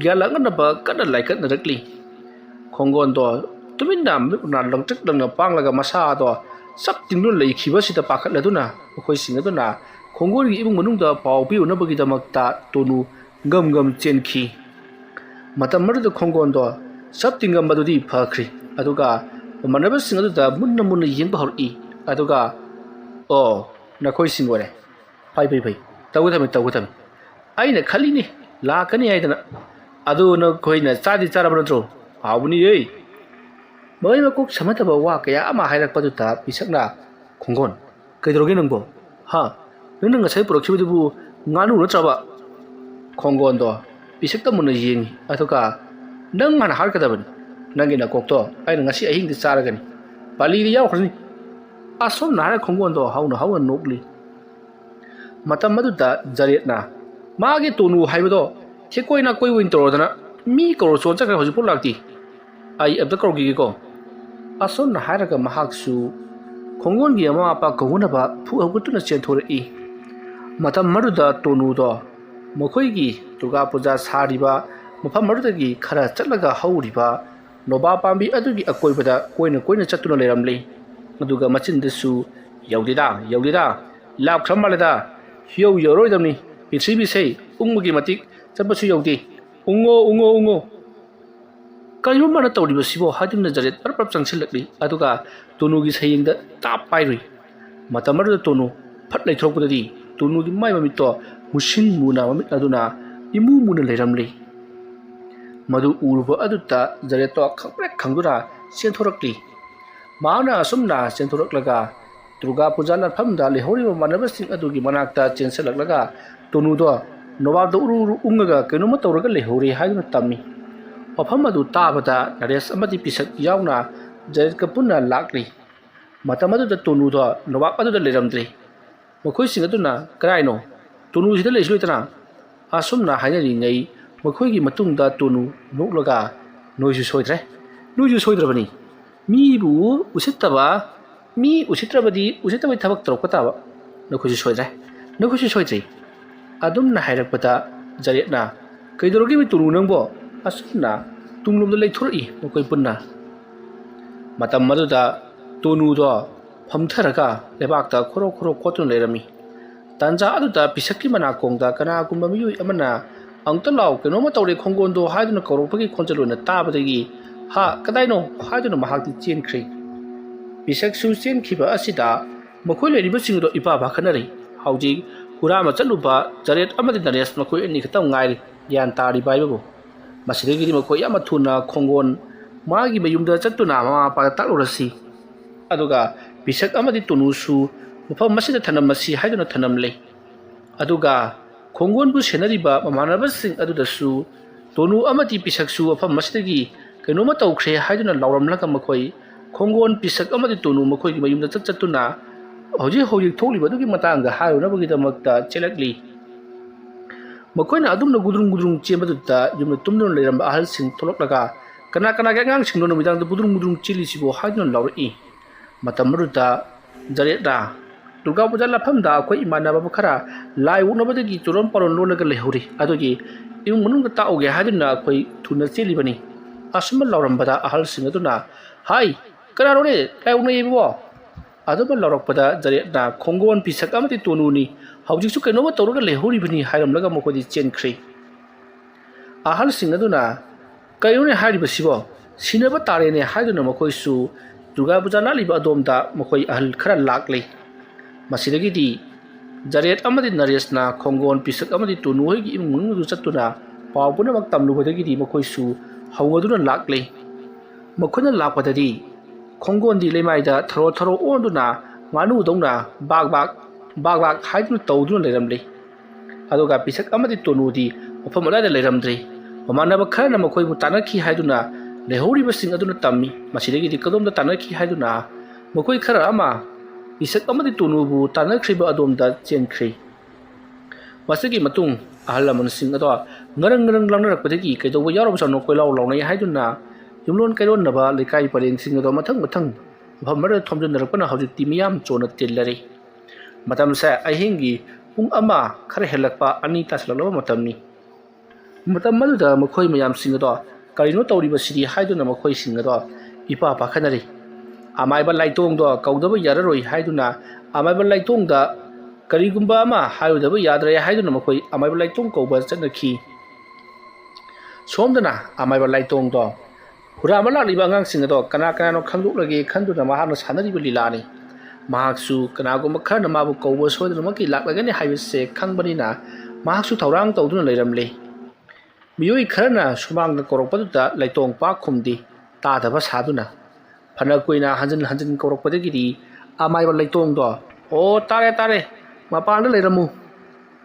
gyalangna ba kana laikat narakli khongon do tuminna na langchak langna panglaga masa do sap tingnu leikhiba sita pakhatladuna khoi singaduna khongon gi ibung manungda pawpi unabagi damakta tonu gam chenki matam marda khongon do sap tingam badudi phakri aduga manaba singadu munna yengba hori aduga o na khoi singore pai tawuthami aina khalini lakani aidana adu na khoina chadi charabra tro awuni ei mai ma kok samataba wa kaya ama hairak paduta pisakna khongon kaidroge nangbo ha nang ngasai purokhibudu nganu na chaba khongon do pisakta mun yeng atuka nang man har kadaban nangi na kokto aina ngasi ahing di charagani pali ri yaw khrani asom na khongon do hauna nokli matam maduta jaretna magi tonu haibodo thekoina koi win torodana mi koro chon chakra hoji pulakti ai abda korgi ko asom na haraga mahaksu khongon gi ama apa koguna ba phu agutuna chenthori matam maduda tonu do mokhoi gi durga puja sariba mafam marudagi khara chatlaga hauriba noba pambi adugi akoibada koina chatuna leramli aduga machin desu yaudida lab khramalada hiyo yoroidamni pithibi sei ungmugi matik chapasu yaudi ungo ꯀꯔꯤꯅꯣ ꯃꯥꯅ ꯇꯧꯔꯤꯕꯁꯤꯕꯣ ꯍꯥꯏꯗꯨꯅ ꯖꯔꯦꯠ ꯄꯔꯞ ꯆꯪꯁꯤꯜꯂꯛꯂꯤ ꯑꯗꯨꯒ ꯇꯣꯅꯨꯒꯤ ꯁꯩꯌꯦꯡꯗ ꯇꯥꯞ ꯄꯥꯏꯔꯨꯏ ꯃꯇꯝ ꯑꯗꯨꯗ ꯇꯣꯅꯨ ꯐꯠ ꯂꯩꯊꯣꯔꯛꯄꯗꯗꯤ ꯇꯣꯅꯨꯒꯤ ꯃꯥꯏ ꯃꯃꯤꯠꯇꯣ ꯃꯨꯁꯤꯟ ꯃꯨꯅ ꯃꯃꯤꯠ ꯑꯗꯨꯅ ꯏꯃꯨ ꯃꯨꯅ ꯂꯩꯔꯝꯂꯤ ꯃꯗꯨ ꯎꯔꯨꯕ ꯑꯗꯨꯗ ꯖꯔꯦꯠꯇꯣ ꯈꯪꯄ꯭ꯔꯦꯛ ꯈꯪꯗꯨꯅ ꯆꯦꯟꯊꯣꯔꯛꯂꯤ ꯃꯍꯥꯛꯅ ꯑꯁꯨꯝꯅ ꯆꯦꯟꯊꯣꯔꯛꯂꯒ ꯗꯨꯔꯒꯥ ꯄꯨꯖꯥ ꯂꯥꯠꯐꯝꯗ ꯂꯩꯍꯧꯔꯤꯕ ꯃꯃꯥꯟꯅꯕꯁꯤꯡ ꯑꯗꯨꯒꯤ ꯃꯅꯥꯛꯇ ꯆꯦꯟꯁꯤꯜꯂꯛꯂꯒ ꯇꯣꯅꯨꯗꯣ ꯅꯣꯕꯥꯞꯇ ꯎꯔꯨ ꯎꯔꯨ ꯎꯪꯉꯒ ꯀꯩꯅꯣꯝꯃ ꯇꯧꯔꯒ ꯂꯩꯍꯧꯔꯤ ꯍꯥꯏꯗꯨꯅ ꯇꯝꯃꯤ ꯋꯥꯐꯝ ꯑꯗꯨ ꯇꯥꯕꯗ ꯅꯔꯦꯁ ꯑꯃꯗꯤ ꯄꯤꯁꯛ ꯌꯥꯎꯅ ꯖꯔꯦꯠꯀ ꯄꯨꯟꯅ ꯂꯥꯛꯂꯤ ꯃꯇꯝ ꯑꯗꯨꯗ ꯇꯣꯅꯨꯗꯣ ꯅꯣꯕꯥꯞ ꯑꯗꯨꯗ ꯂꯩꯔꯝꯗ꯭ꯔꯤ ꯃꯈꯣꯏꯁꯤꯡ ꯑꯗꯨꯅ ꯀꯔꯥꯏꯅꯣ ꯇꯣꯅꯨꯁꯤꯗ ꯂꯩꯁꯨ ꯂꯩꯇꯅ ꯑꯁꯨꯝꯅ ꯍꯥꯏꯅꯔꯤꯉꯩ ꯃꯈꯣꯏꯒꯤ ꯃꯇꯨꯡꯗ ꯇꯣꯅꯨ ꯅꯣꯛꯂꯒ ꯅꯣꯏꯁꯨ ꯁꯣꯏꯗ꯭ꯔꯦ ꯅꯣꯏꯁꯨ ꯁꯣꯏꯗ꯭ꯔꯕꯅꯤ ꯃꯤꯕꯨ ꯃꯤ ꯎꯁꯤꯠꯇ꯭ꯔꯕꯗꯤ ꯎꯁꯤꯠꯇꯕꯩ ꯊꯕꯛ ꯇꯧꯔꯛꯄ ꯇꯥꯕ ꯅꯈꯣꯏꯁꯨ ꯁꯣꯏꯗ꯭ꯔꯦ ꯅꯈꯣꯏꯁꯨ ꯁꯣꯏꯗ꯭ꯔꯤ ꯑꯗꯨꯝꯅ ꯍꯥꯏꯔꯛꯄꯗ ꯖꯔꯦꯠꯅ ꯀꯩꯗꯧꯔꯒꯦ ꯇꯣꯅꯨ ꯅꯪꯕꯣ ꯑꯁꯨꯝꯅ ꯇꯨꯡꯂꯣꯝꯗ ꯂꯩꯊꯣꯔꯛꯏ ꯃꯈꯣꯏ ꯄꯨꯟꯅ ꯃꯇꯝ ꯑꯗꯨꯗ ꯇꯣꯅꯨꯗꯣ ꯐꯝꯊꯔꯒ ꯂꯩꯕꯥꯛꯇ ꯈꯣꯔꯣ ꯈꯣꯔꯣ ꯈꯣꯠꯇꯨꯅ ꯂꯩꯔꯝꯃꯤ ꯇꯥꯟꯖꯥ ꯑꯗꯨꯗ ꯄꯤꯁꯛꯀꯤ ꯃꯅꯥꯀꯣꯡꯗ ꯀꯅꯥꯒꯨꯝꯕ ꯃꯤꯑꯣꯏ ꯑꯃꯅ ꯑꯃꯨꯛꯇ ꯂꯥꯎ ꯀꯩꯅꯣꯝꯃ ꯇꯧꯔꯦ ꯈꯣꯡꯒꯣꯟꯗꯣ ꯍꯥꯏꯗꯨꯅ ꯀꯧꯔꯛꯄꯒꯤ ꯈꯣꯟꯖꯦꯜ ꯑꯣꯏꯅ ꯇꯥꯕꯗꯒꯤ ꯍꯥ ꯀꯗꯥꯏꯅꯣ ꯍꯥꯏꯗꯨꯅ ꯃꯍꯥꯛꯇꯤ ꯆꯦꯟꯈ꯭ꯔꯦ ꯄꯤꯁꯛꯁꯨ ꯆꯦꯟꯈꯤꯕ ꯑꯁꯤꯗ ꯃꯈꯣꯏ ꯂꯩꯔꯤꯕꯁꯤꯡꯗꯣ ꯏꯄꯥ ꯄꯥꯈꯠꯅꯔꯤ ꯍꯧꯖꯤꯛ ꯍꯨꯔꯥꯟꯕ ꯆꯠꯂꯨꯕ ꯖꯔꯦꯠ ꯑꯃꯗꯤ ꯅꯔꯦꯁ ꯃꯈꯣꯏ ꯑꯅꯤ ꯈꯛꯇꯪ ꯉꯥꯏꯔꯤ ꯒ꯭ꯌꯥꯟ ꯇꯥꯔꯤꯕ ꯍꯥꯏꯕꯕꯨ ꯃꯁꯤꯗꯒꯤꯗꯤ ꯃꯈꯣꯏ ꯌꯥꯝꯅ ꯊꯨꯅ ꯈꯣꯡꯒꯣꯟ ꯃꯥꯒꯤ ꯃꯌꯨꯝꯗ ꯆꯠꯇꯨꯅ ꯃꯃꯥ ꯃꯄꯥꯗ ꯇꯥꯛꯂꯨꯔꯁꯤ ꯑꯗꯨꯒ ꯄꯤꯁꯛ ꯑꯃꯗꯤ ꯇꯣꯅꯨꯁꯨ ꯃꯐꯝ ꯑꯁꯤꯗ ꯊꯅꯝꯃꯁꯤ ꯍꯥꯏꯗꯨꯅ ꯊꯅꯝꯂꯦ ꯑꯗꯨꯒ ꯈꯣꯡꯒꯣꯟꯕꯨ ꯁꯦꯟꯅꯔꯤꯕ ꯃꯃꯥꯟꯅꯕꯁꯤꯡ ꯑꯗꯨꯗꯁꯨ ꯇꯣꯅꯨ ꯑꯃꯗꯤ ꯄꯤꯁꯛꯁꯨ ꯃꯐꯝ ꯑꯁꯤꯗꯒꯤ ꯀꯩꯅꯣꯝꯃ ꯇꯧꯈ꯭ꯔꯦ ꯍꯥꯏꯗꯨꯅ ꯂꯥꯎꯔꯝꯂꯒ ꯃꯈꯣꯏ ꯈꯣꯡꯒꯣꯟ ꯄꯤꯁꯛ ꯑꯃꯗꯤ ꯇꯣꯅꯨ ꯃꯈꯣꯏꯒꯤ ꯃꯌꯨꯝꯗ ꯆꯠꯇꯨꯅ ꯍꯧꯖꯤꯛ ꯊꯣꯛꯂꯤꯕ ꯑꯗꯨꯒꯤ ꯃꯇꯥꯡꯗ ꯍꯥꯏꯔꯨꯅꯕꯒꯤꯗꯃꯛꯇ ꯆꯦꯜꯂꯛꯂꯤ ꯃꯈꯣꯏꯅ ꯑꯗꯨꯝꯅ ꯒꯨꯗ꯭ꯔꯨꯡ ꯆꯦꯟꯕꯗꯨꯗ ꯌꯨꯝꯗ ꯇꯨꯝꯗꯨꯅ ꯂꯩꯔꯝꯕ ꯑꯍꯜꯁꯤꯡ ꯊꯣꯛꯂꯛꯂꯒ ꯀꯅꯥꯒꯤ ꯑꯉꯥꯡꯁꯤꯡꯅꯣ ꯅꯨꯃꯤꯗꯥꯡꯗ ꯒꯨꯗ꯭ꯔꯨꯡ ꯆꯦꯜꯂꯤꯁꯤꯕꯨ ꯍꯥꯏꯗꯨꯅ ꯂꯥꯎꯔꯛꯏ ꯃꯇꯝ ꯑꯗꯨꯗ ꯖꯔꯦꯠꯅ ꯗꯨꯔꯒꯥ ꯄꯨꯖꯥ ꯂꯥꯠꯐꯝꯗ ꯑꯩꯈꯣꯏ ꯏꯃꯥꯟꯅꯕ ꯈꯔ ꯂꯥꯏ ꯑꯣꯛꯅꯕꯗꯒꯤ ꯆꯨꯔꯣꯟ ꯄꯥꯔꯣꯟ ꯂꯣꯜꯂꯒ ꯂꯩꯍꯧꯔꯤ ꯑꯗꯨꯒꯤ ꯏꯃꯨꯡ ꯃꯅꯨꯡꯗ ꯇꯥꯛꯎꯒꯦ ꯍꯥꯏꯗꯨꯅ ꯑꯩꯈꯣꯏ ꯊꯨꯅ ꯆꯦꯜꯂꯤꯕꯅꯤ ꯑꯁꯨꯝꯕ ꯂꯥꯎꯔꯝꯕꯗ ꯑꯍꯜꯁꯤꯡ ꯑꯗꯨꯅ ꯍꯥꯏ ꯀꯅꯥꯅꯣꯅꯦ ꯂꯥꯏ ꯑꯣꯛꯅꯩꯕꯣ ꯑꯗꯨꯝꯕ ꯂꯥꯎꯔꯛꯄꯗ ꯖꯔꯦꯠꯅ ꯈꯣꯡꯒꯣꯟ ꯄꯤꯁꯛ ꯑꯃꯗꯤ ꯇꯣꯅꯨꯅꯤ ꯍꯧꯖꯤꯛꯁꯨ ꯀꯩꯅꯣꯝꯃ ꯇꯧꯔꯒ ꯂꯩꯍꯧꯔꯤꯕꯅꯤ ꯍꯥꯏꯔꯝꯂꯒ ꯃꯈꯣꯏꯗꯤ ꯆꯦꯟꯈ꯭ꯔꯦ ꯑꯍꯜꯁꯤꯡ ꯑꯗꯨꯅ ꯀꯩꯅꯣꯅꯦ ꯍꯥꯏꯔꯤꯕꯁꯤꯕꯣ ꯁꯤꯅꯕ ꯇꯥꯔꯦꯅꯦ ꯍꯥꯏꯗꯨꯅ ꯃꯈꯣꯏꯁꯨ ꯗꯨꯔꯒꯥ ꯄꯨꯖꯥ ꯂꯥꯠꯂꯤꯕ ꯑꯗꯣꯝꯗ ꯃꯈꯣꯏ ꯑꯍꯜ ꯈꯔ ꯂꯥꯛꯂꯤ ꯃꯁꯤꯗꯒꯤꯗꯤ ꯖꯔꯦꯠ ꯑꯃꯗꯤ ꯅꯔꯦꯁꯅ ꯈꯣꯡꯒꯣꯟ ꯄꯤꯁꯛ ꯑꯃꯗꯤ ꯇꯣꯅꯨ ꯍꯣꯏꯒꯤ ꯏꯃꯨꯡ ꯃꯅꯨꯡꯗꯨ ꯆꯠꯇꯨꯅ ꯄꯥꯎ ꯄꯨꯝꯅꯃꯛ ꯇꯝꯂꯨꯕꯗꯒꯤꯗꯤ ꯃꯈꯣꯏꯁꯨ ꯍꯧꯅꯗꯨꯅ ꯂꯥꯛꯂꯤ ꯃꯈꯣꯏꯅ ꯂꯥꯛꯄꯗꯗꯤ ꯈꯣꯡꯒꯣꯟꯗꯤ ꯂꯩꯃꯥꯏꯗ ꯊꯔꯣ ꯑꯣꯟꯗꯨꯅ ꯉꯥꯅꯨꯗꯧꯅ ꯕꯥꯛ ꯍꯥꯏꯗꯨꯅ ꯇꯧꯗꯨꯅ ꯂꯩꯔꯝꯂꯤ ꯑꯗꯨꯒ ꯄꯤꯁꯛ ꯑꯃꯗꯤ ꯇꯣꯅꯨꯗꯤ ꯃꯐꯝ ꯑꯗꯨꯋꯥꯏꯗ ꯂꯩꯔꯝꯗ꯭ꯔꯤ ꯃꯃꯥꯟꯅꯕ ꯈꯔꯅ ꯃꯈꯣꯏꯕꯨ ꯇꯥꯟꯅꯈꯤ ꯍꯥꯏꯗꯨꯅ ꯂꯩꯍꯧꯔꯤꯕꯁꯤꯡ ꯑꯗꯨꯅ ꯇꯝꯃꯤ ꯃꯁꯤꯗꯒꯤꯗꯤ ꯀꯗꯣꯝꯗ ꯇꯥꯟꯅꯈꯤ ꯍꯥꯏꯗꯨꯅ ꯃꯈꯣꯏ ꯈꯔ ꯑꯃ ꯄꯤꯁꯛ ꯑꯃꯗꯤ ꯇꯣꯅꯨꯕꯨ ꯇꯥꯟꯅꯈ꯭ꯔꯤꯕ ꯑꯗꯣꯝꯗ ꯆꯦꯟꯈ꯭ꯔꯤ ꯃꯁꯤꯒꯤ ꯃꯇꯨꯡ ꯑꯍꯜ ꯂꯃꯟꯁꯤꯡ ꯑꯗꯣ ꯉꯔꯪ ꯂꯥꯡꯅꯔꯛꯄꯗꯒꯤ ꯀꯩꯗꯧꯕ ꯌꯥꯎꯔꯕꯖꯥꯠꯅꯣ ꯀꯣꯏꯂꯥꯎ ꯂꯥꯎꯅꯩ ꯍꯥꯏꯗꯨꯅ ꯌꯨꯝꯂꯣꯟ ꯀꯩꯔꯣꯟꯅꯕ ꯂꯩꯀꯥꯏ ꯄꯔꯦꯡꯁꯤꯡ ꯑꯗꯣ ꯃꯊꯪ ꯃꯐꯝ ꯑꯃꯗ ꯊꯣꯝꯖꯤꯟꯅꯔꯛꯄꯅ ꯍꯧꯖꯤꯛꯇꯤ ꯃꯤꯌꯥꯝ ꯆꯣꯟꯅ ꯇꯤꯜꯂꯔꯤ ꯃꯇꯝꯁꯦ ꯑꯍꯤꯡꯒꯤ ꯄꯨꯡ 1 ꯈꯔ ꯍꯦꯜꯂꯛꯄ 2 ꯇꯥꯁꯤꯜꯂꯛꯂꯕ ꯃꯇꯝꯅꯤ ꯃꯇꯝ ꯑꯗꯨꯗ ꯃꯈꯣꯏ ꯃꯌꯥꯝꯁꯤꯡ ꯑꯗꯣ ꯀꯔꯤꯅꯣ ꯇꯧꯔꯤꯕꯁꯤꯗꯤ ꯍꯥꯏꯗꯨꯅ ꯃꯈꯣꯏꯁꯤꯡ ꯑꯗꯣ ꯏꯄꯥ ꯄꯥꯈꯠꯅꯔꯤ ꯑꯃꯥꯏꯕ ꯂꯥꯏꯇꯣꯡꯗꯣ ꯀꯧꯗꯕ ꯌꯥꯔꯔꯣꯏ ꯍꯥꯏꯗꯨꯅ ꯑꯃꯥꯏꯕ ꯂꯥꯏꯇꯣꯡꯗ ꯀꯔꯤꯒꯨꯝꯕ ꯑꯃ ꯍꯥꯏꯔꯨꯗꯕ ꯌꯥꯗ꯭ꯔꯦ ꯍꯥꯏꯗꯨꯅ ꯃꯈꯣꯏ ꯑꯃꯥꯏꯕ ꯂꯥꯏꯇꯣꯡ ꯀꯧꯕ ꯆꯠꯅꯈꯤ ꯁꯣꯝꯗꯅ ꯑꯃꯥꯏꯕ ꯂꯥꯏꯇꯣꯡꯗꯣ ꯍꯨꯔꯥꯟꯕ ꯂꯥꯛꯂꯤꯕ ꯑꯉꯥꯡꯁꯤꯡ ꯑꯗꯣ ꯀꯅꯥꯅꯣ ꯈꯪꯗꯣꯛꯂꯒꯦ ꯈꯟꯗꯨꯅ ꯃꯍꯥꯛꯅ ꯁꯥꯟꯅꯔꯤꯕ ꯂꯤꯂꯥꯅꯤ ꯃꯍꯥꯛꯁꯨ ꯀꯅꯥꯒꯨꯝꯕ ꯈꯔꯅ ꯃꯥꯕꯨ ꯀꯧꯕ ꯁꯣꯏꯗꯅꯃꯛꯀꯤ ꯂꯥꯛꯂꯒꯅꯤ ꯍꯥꯏꯕꯁꯦ ꯈꯪꯕꯅꯤꯅ ꯃꯍꯥꯛꯁꯨ ꯊꯧꯔꯥꯡ ꯇꯧꯗꯨꯅ ꯂꯩꯔꯝꯂꯦ ꯃꯤꯑꯣꯏ ꯈꯔꯅ ꯁꯨꯃꯥꯡꯗ ꯀꯧꯔꯛꯄꯗꯨꯗ ꯂꯩꯇꯣꯡ ꯄꯥꯛ ꯈꯨꯝꯗꯤ ꯇꯥꯗꯕ ꯁꯥꯗꯨꯅ ꯐꯅ ꯀꯨꯏꯅ ꯍꯟꯖꯤꯟ ꯀꯧꯔꯛꯄꯗꯒꯤꯗꯤ ꯑꯃꯥꯏꯕ ꯂꯩꯇꯣꯡꯗꯣ ꯑꯣ ꯇꯥꯔꯦ ꯃꯄꯥꯟꯗ ꯂꯩꯔꯝꯃꯨ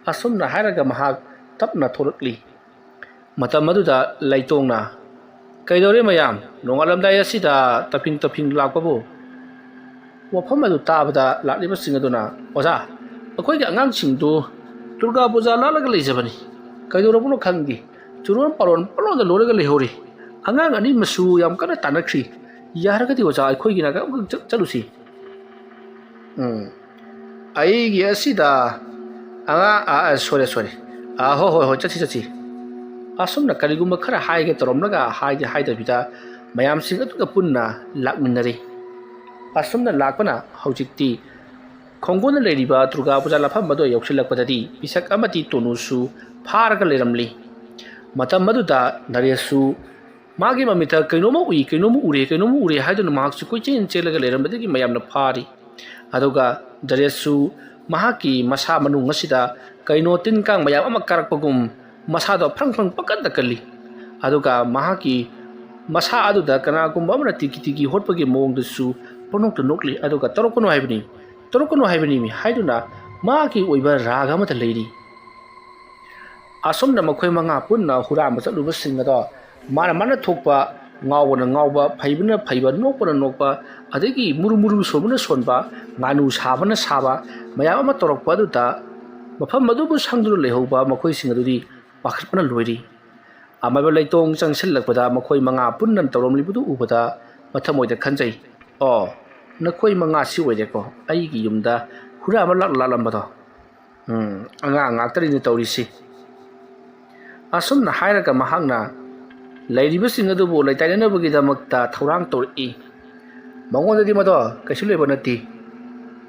ꯑꯁꯨꯝꯅ ꯍꯥꯏꯔꯒ ꯃꯍꯥꯛ ꯇꯞꯅ ꯊꯣꯛꯂꯛꯂꯤ ꯃꯇꯝ ꯑꯗꯨꯗ ꯂꯩꯇꯣꯡꯅ ꯀꯩꯗꯧꯔꯦ ꯃꯌꯥꯝ ꯅꯣꯡꯉꯥꯜꯂꯝꯗꯥꯏ ꯑꯁꯤꯗ ꯇꯞꯐꯤꯡ ꯂꯥꯛꯄꯕꯨ ꯋꯥꯐꯝ ꯑꯗꯨ ꯇꯥꯕꯗ ꯂꯥꯛꯂꯤꯕꯁꯤꯡ ꯑꯗꯨꯅ ꯑꯣꯖꯥ ꯑꯩꯈꯣꯏꯒꯤ ꯑꯉꯥꯡꯁꯤꯡꯗꯨ ꯗꯨꯔꯒꯥ ꯄꯨꯖꯥ ꯂꯥꯠꯂꯒ ꯂꯩꯖꯕꯅꯤ ꯀꯩꯗꯧꯔꯕꯅꯣ ꯈꯪꯗꯦ ꯆꯨꯔꯣꯟ ꯄꯥꯔꯣꯟ ꯄꯪꯂꯣꯟꯗ ꯂꯣꯜꯂꯒ ꯂꯩꯍꯧꯔꯤ ꯑꯉꯥꯡ ꯑꯅꯤꯃꯁꯨ ꯌꯥꯝ ꯀꯟꯅ ꯇꯥꯟꯅꯈ꯭ꯔꯤ ꯌꯥꯔꯒꯗꯤ ꯑꯣꯖꯥ ꯑꯩꯈꯣꯏꯒꯤ ꯅꯥꯀꯟ ꯑꯃꯨꯛꯇꯪ ꯆꯠꯂꯨꯁꯤ ꯑꯩꯒꯤ ꯑꯁꯤꯗ ꯑꯉꯥꯡ ꯁꯣꯔꯦ ꯍꯣꯏ ꯆꯠꯁꯤ ꯑꯁꯨꯝꯅ ꯀꯔꯤꯒꯨꯝꯕ ꯈꯔ ꯍꯥꯏꯒꯦ ꯇꯧꯔꯝꯂꯒ ꯍꯥꯏꯗꯕꯤꯗ ꯃꯌꯥꯝꯁꯤꯡ ꯑꯗꯨꯒ ꯄꯨꯟꯅ ꯂꯥꯛꯃꯤꯟꯅꯔꯤ ꯑꯁꯨꯝꯅ ꯂꯥꯛꯄꯅ ꯍꯧꯖꯤꯛꯇꯤ ꯈꯣꯡꯒꯣꯟꯗ ꯂꯩꯔꯤꯕ ꯗꯨꯔꯒꯥ ꯄꯨꯖꯥ ꯂꯥꯠꯐꯝ ꯑꯗꯨ ꯌꯧꯁꯤꯜꯂꯛꯄꯗꯗꯤ ꯄꯤꯁꯛ ꯑꯃꯗꯤ ꯇꯣꯅꯨꯁꯨ ꯐꯥꯔꯒ ꯂꯩꯔꯝꯂꯤ ꯃꯇꯝ ꯑꯗꯨꯗ ꯅꯔꯦꯁꯁꯨ मागी ममिता कईनोम उई कईनोम उरे हाइदुना महाकसु कोइचेन चेलगा लेरमबदगी मयामना फारी अदुगा जरेसु महाकी मसा मनुंग असिदा कईनो तिनकांग मयाम अमा कारकपगुम मसादो फ्रंग पकद कली अदुगा महाकी मसा अदुदा कनागुम अमना तिकी होटपगी मोंगदसु पनोक नोकली अदुगा तरोकनो हाइबनी मी हाइदुना माकी ओइबा रागा मत लेरी असोमना मखोय मंगा पुन्ना हुराम चलुबसिंग अदो माना थोकपा ngawba phaibna phaiba nokpa adagi muru sobna sonba nganu sabana saba mayam ama torokpa du ta mafam madu bu sangdru lehoba makhoi sing adudi pakhatna loiri amaba leitong changsilakpada makhoi manga punnan toromli budu ubada mathamoida khanjai o nakhoi manga si oide ko ai gi yumda hura ama lambada anga ngaktari ni tawrisi asumna hairaga mahangna लाइरिबसिंग अदुबो लाइताइनबगिदमक्ता थौरांग तोरई मंगोंददि मदो कैसु लेबो नति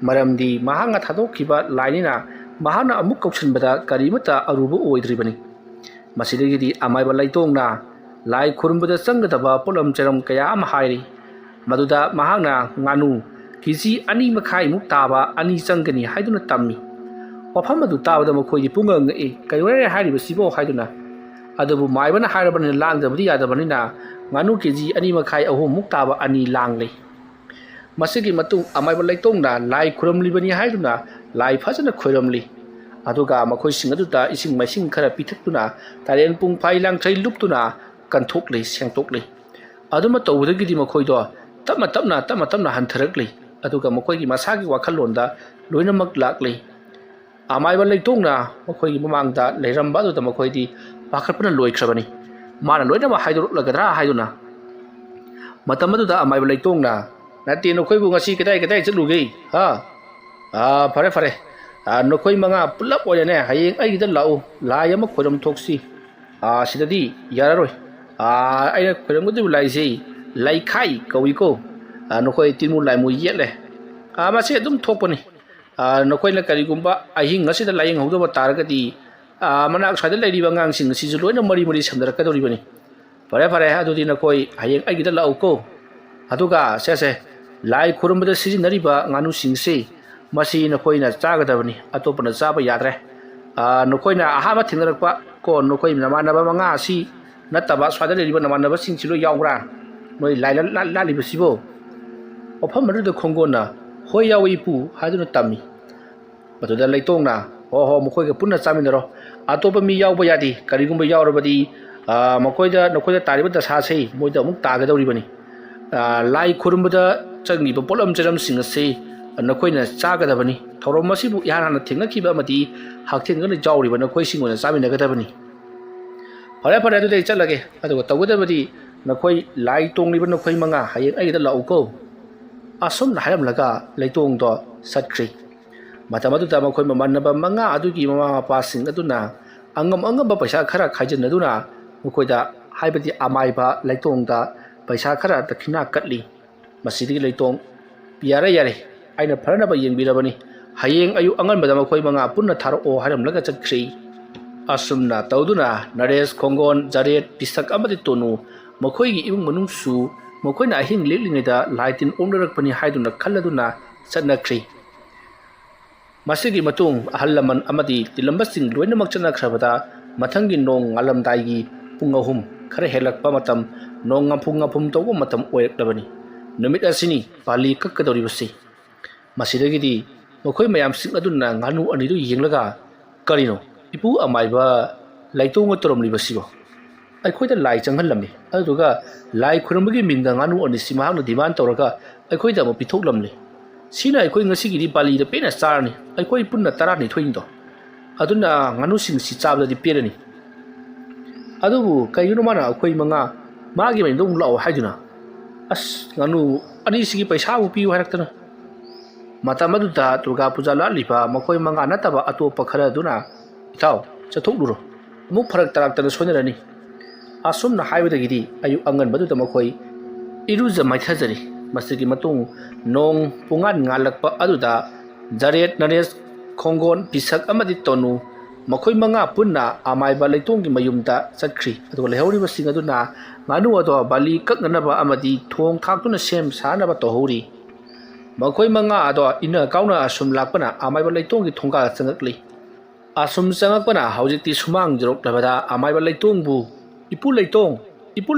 मरमदि महांगा थादोखिबा लाइनिना महाना अमुक कौशनबदा करीमता अरुबो ओइद्रिबनि मसिदगिदि अमाइबा लाइतोंगना लाई खुरुंबदा संगदबा pollen चरम कया अम हाइरि मदुदा महांगना ngaनु KG अनि मखाइ मुक ताबा अनि संगनि हाइदुना तम्मी वफम मदु ताबदा मखोइ पुंगंग ए कयोरे हाइरिबसिबो हाइदुना अदबु माइबना हाइरबनि लांगदबदि यादबनिना nganu keji ani makhai ahum muktaba ani langlei masigi matu amaiba laitongna lai khuramlibani haiduna lai phajana khoiramli aduga makhoi singaduta ising maising khara pithaktuna taren pung phai lang thai luptuna kanthokle sengtokle aduma tawdagidi makhoi do tamna hantharakle aduga makhoi gi masagi wakhalonda loinamak lakle amaiba laitongna makhoi gi mamangda leiramba do makhoi di pakhatpana loikrabani mana loina ma haidor lagadra haiduna matamadu amaiba laitongna nati nokoi bu ngasi kedai chluge ha fare nokoi manga pulap oyane hayeng ai gida lau lai ama khoram thoksi sidadi yararoi ai khoram gudu lai sei lai khai kawi ko nokoi tinmu lai mu yele ma se dum thokpani nokoi na kari gumba ahing ngasi da lai ngaudo ba taragadi mana saida lai riba ngang sing si loina mari samdara kadori bani fare adudi nakoi hayeng ai gida lau ko aduga se lai khurumbada sizinariba nganu singse masi nakoi na chagadabani atopana chaba yadre nakoi na ahama thingrakpa ko nakoi namanaba manga si nataba saida lai riba namanaba singchilo yawra noi lai la libasibo ofam madu da khongona hoi yawi pu haduna tami batuda laitongna ho mukoi ga punna chaminaro atopa mi yawba yadi karigumba yawrabadi makoida nokoida tariba da sa sei moida muk tagadori bani lai khurumbada changni ba polam charam sing se nakoina chagadabani thorom masibu yana thengna kiba amati haktheng ga jawri bana koi singona chamina gadabani fare adu dei chalage adu tawgadabadi nakoi lai tongni ba nakoi manga hayeng ai da lauko asum na hayam laga laitong do satkri matamadu ta makoi mamanaba manga adugi mama pasing aduna angam ba paisa khara khaijen aduna mukoida haibadi amaiba laitong da paisa khara takhina katli masidi laitong yare aina pharana ba yengbirabani hayeng ayu angan bada makoi manga punna tharo o haram laga chakri asumna tawduna naresh khongon jaret pisak amadi tonu makoi gi ibung manung su makoi na hing lelingeda laitin omnarak pani haiduna khalladuna chanakri masigi matung ahalaman amadi tilambasing loinamak chanakhrabada mathangi nong ngalamdai pungahum khare helakpa matam nong ngapung tawba matam oyaklabani numit asini pali kakkadori basi masidagidi mokoi mayam sing aduna nganu anidu yenglaga karino ipu amaiba laitong otoromli basibo aikhoida lai changhallamni aduga lai khurambagi mingda nganu anisi mahangna demand tawraga aikhoida mo pithoklamli sina aikoi ngasi gidi pali da pena charni aikoi punna tarani thoindo aduna nganu sing si chabda di perani adubu kayuno mana akoi manga magi mai dong law haiduna as nganu ani sigi paisa u piu haraktana mata madu da durga puja la liba makoi manga nataba ato pakhara duna itaw chathok luro mu pharak tarak tana sonerani asum na haibada gidi ayu angan badu da makoi iruja maithajari masigi matung nong pungan ngalakpa aduda jaret nares khongon pisak amadi tonu ꯃꯈꯣꯏ ꯃꯉꯥ ꯄꯨꯟꯅ ꯑꯃꯥꯏꯕ ꯂꯩꯇꯣꯡꯒꯤ ꯃꯌꯨꯝꯗ ꯆꯠꯈ꯭ꯔꯤ ꯑꯗꯨꯒ ꯂꯩꯍꯧꯔꯤꯕꯁꯤꯡ ꯑꯗꯨꯅ ꯉꯥꯅꯨ ꯑꯗꯣ ꯕꯥꯂꯤ ꯀꯛꯅꯅꯕ ꯑꯃꯗꯤ ꯊꯣꯡ ꯊꯥꯛꯇꯨꯅ ꯁꯦꯝ ꯁꯥꯅꯕ ꯇꯧꯍꯧꯔꯤ ꯃꯈꯣꯏ ꯃꯉꯥ ꯑꯗꯣ ꯏꯟꯅ ꯀꯥꯎꯅ ꯑꯁꯨꯝ ꯂꯥꯛꯄꯅ ꯑꯃꯥꯏꯕ ꯂꯩꯇꯣꯡꯒꯤ ꯊꯣꯡꯒꯥꯜ ꯆꯪꯉꯛꯂꯤ ꯑꯁꯨꯝ ꯆꯪꯉꯛꯄꯅ ꯍꯧꯖꯤꯛꯇꯤ ꯁꯨꯃꯥꯡ ꯖꯔꯣꯛꯂꯕꯗ ꯑꯃꯥꯏꯕ ꯂꯩꯇꯣꯡꯕꯨ ꯏꯄꯨ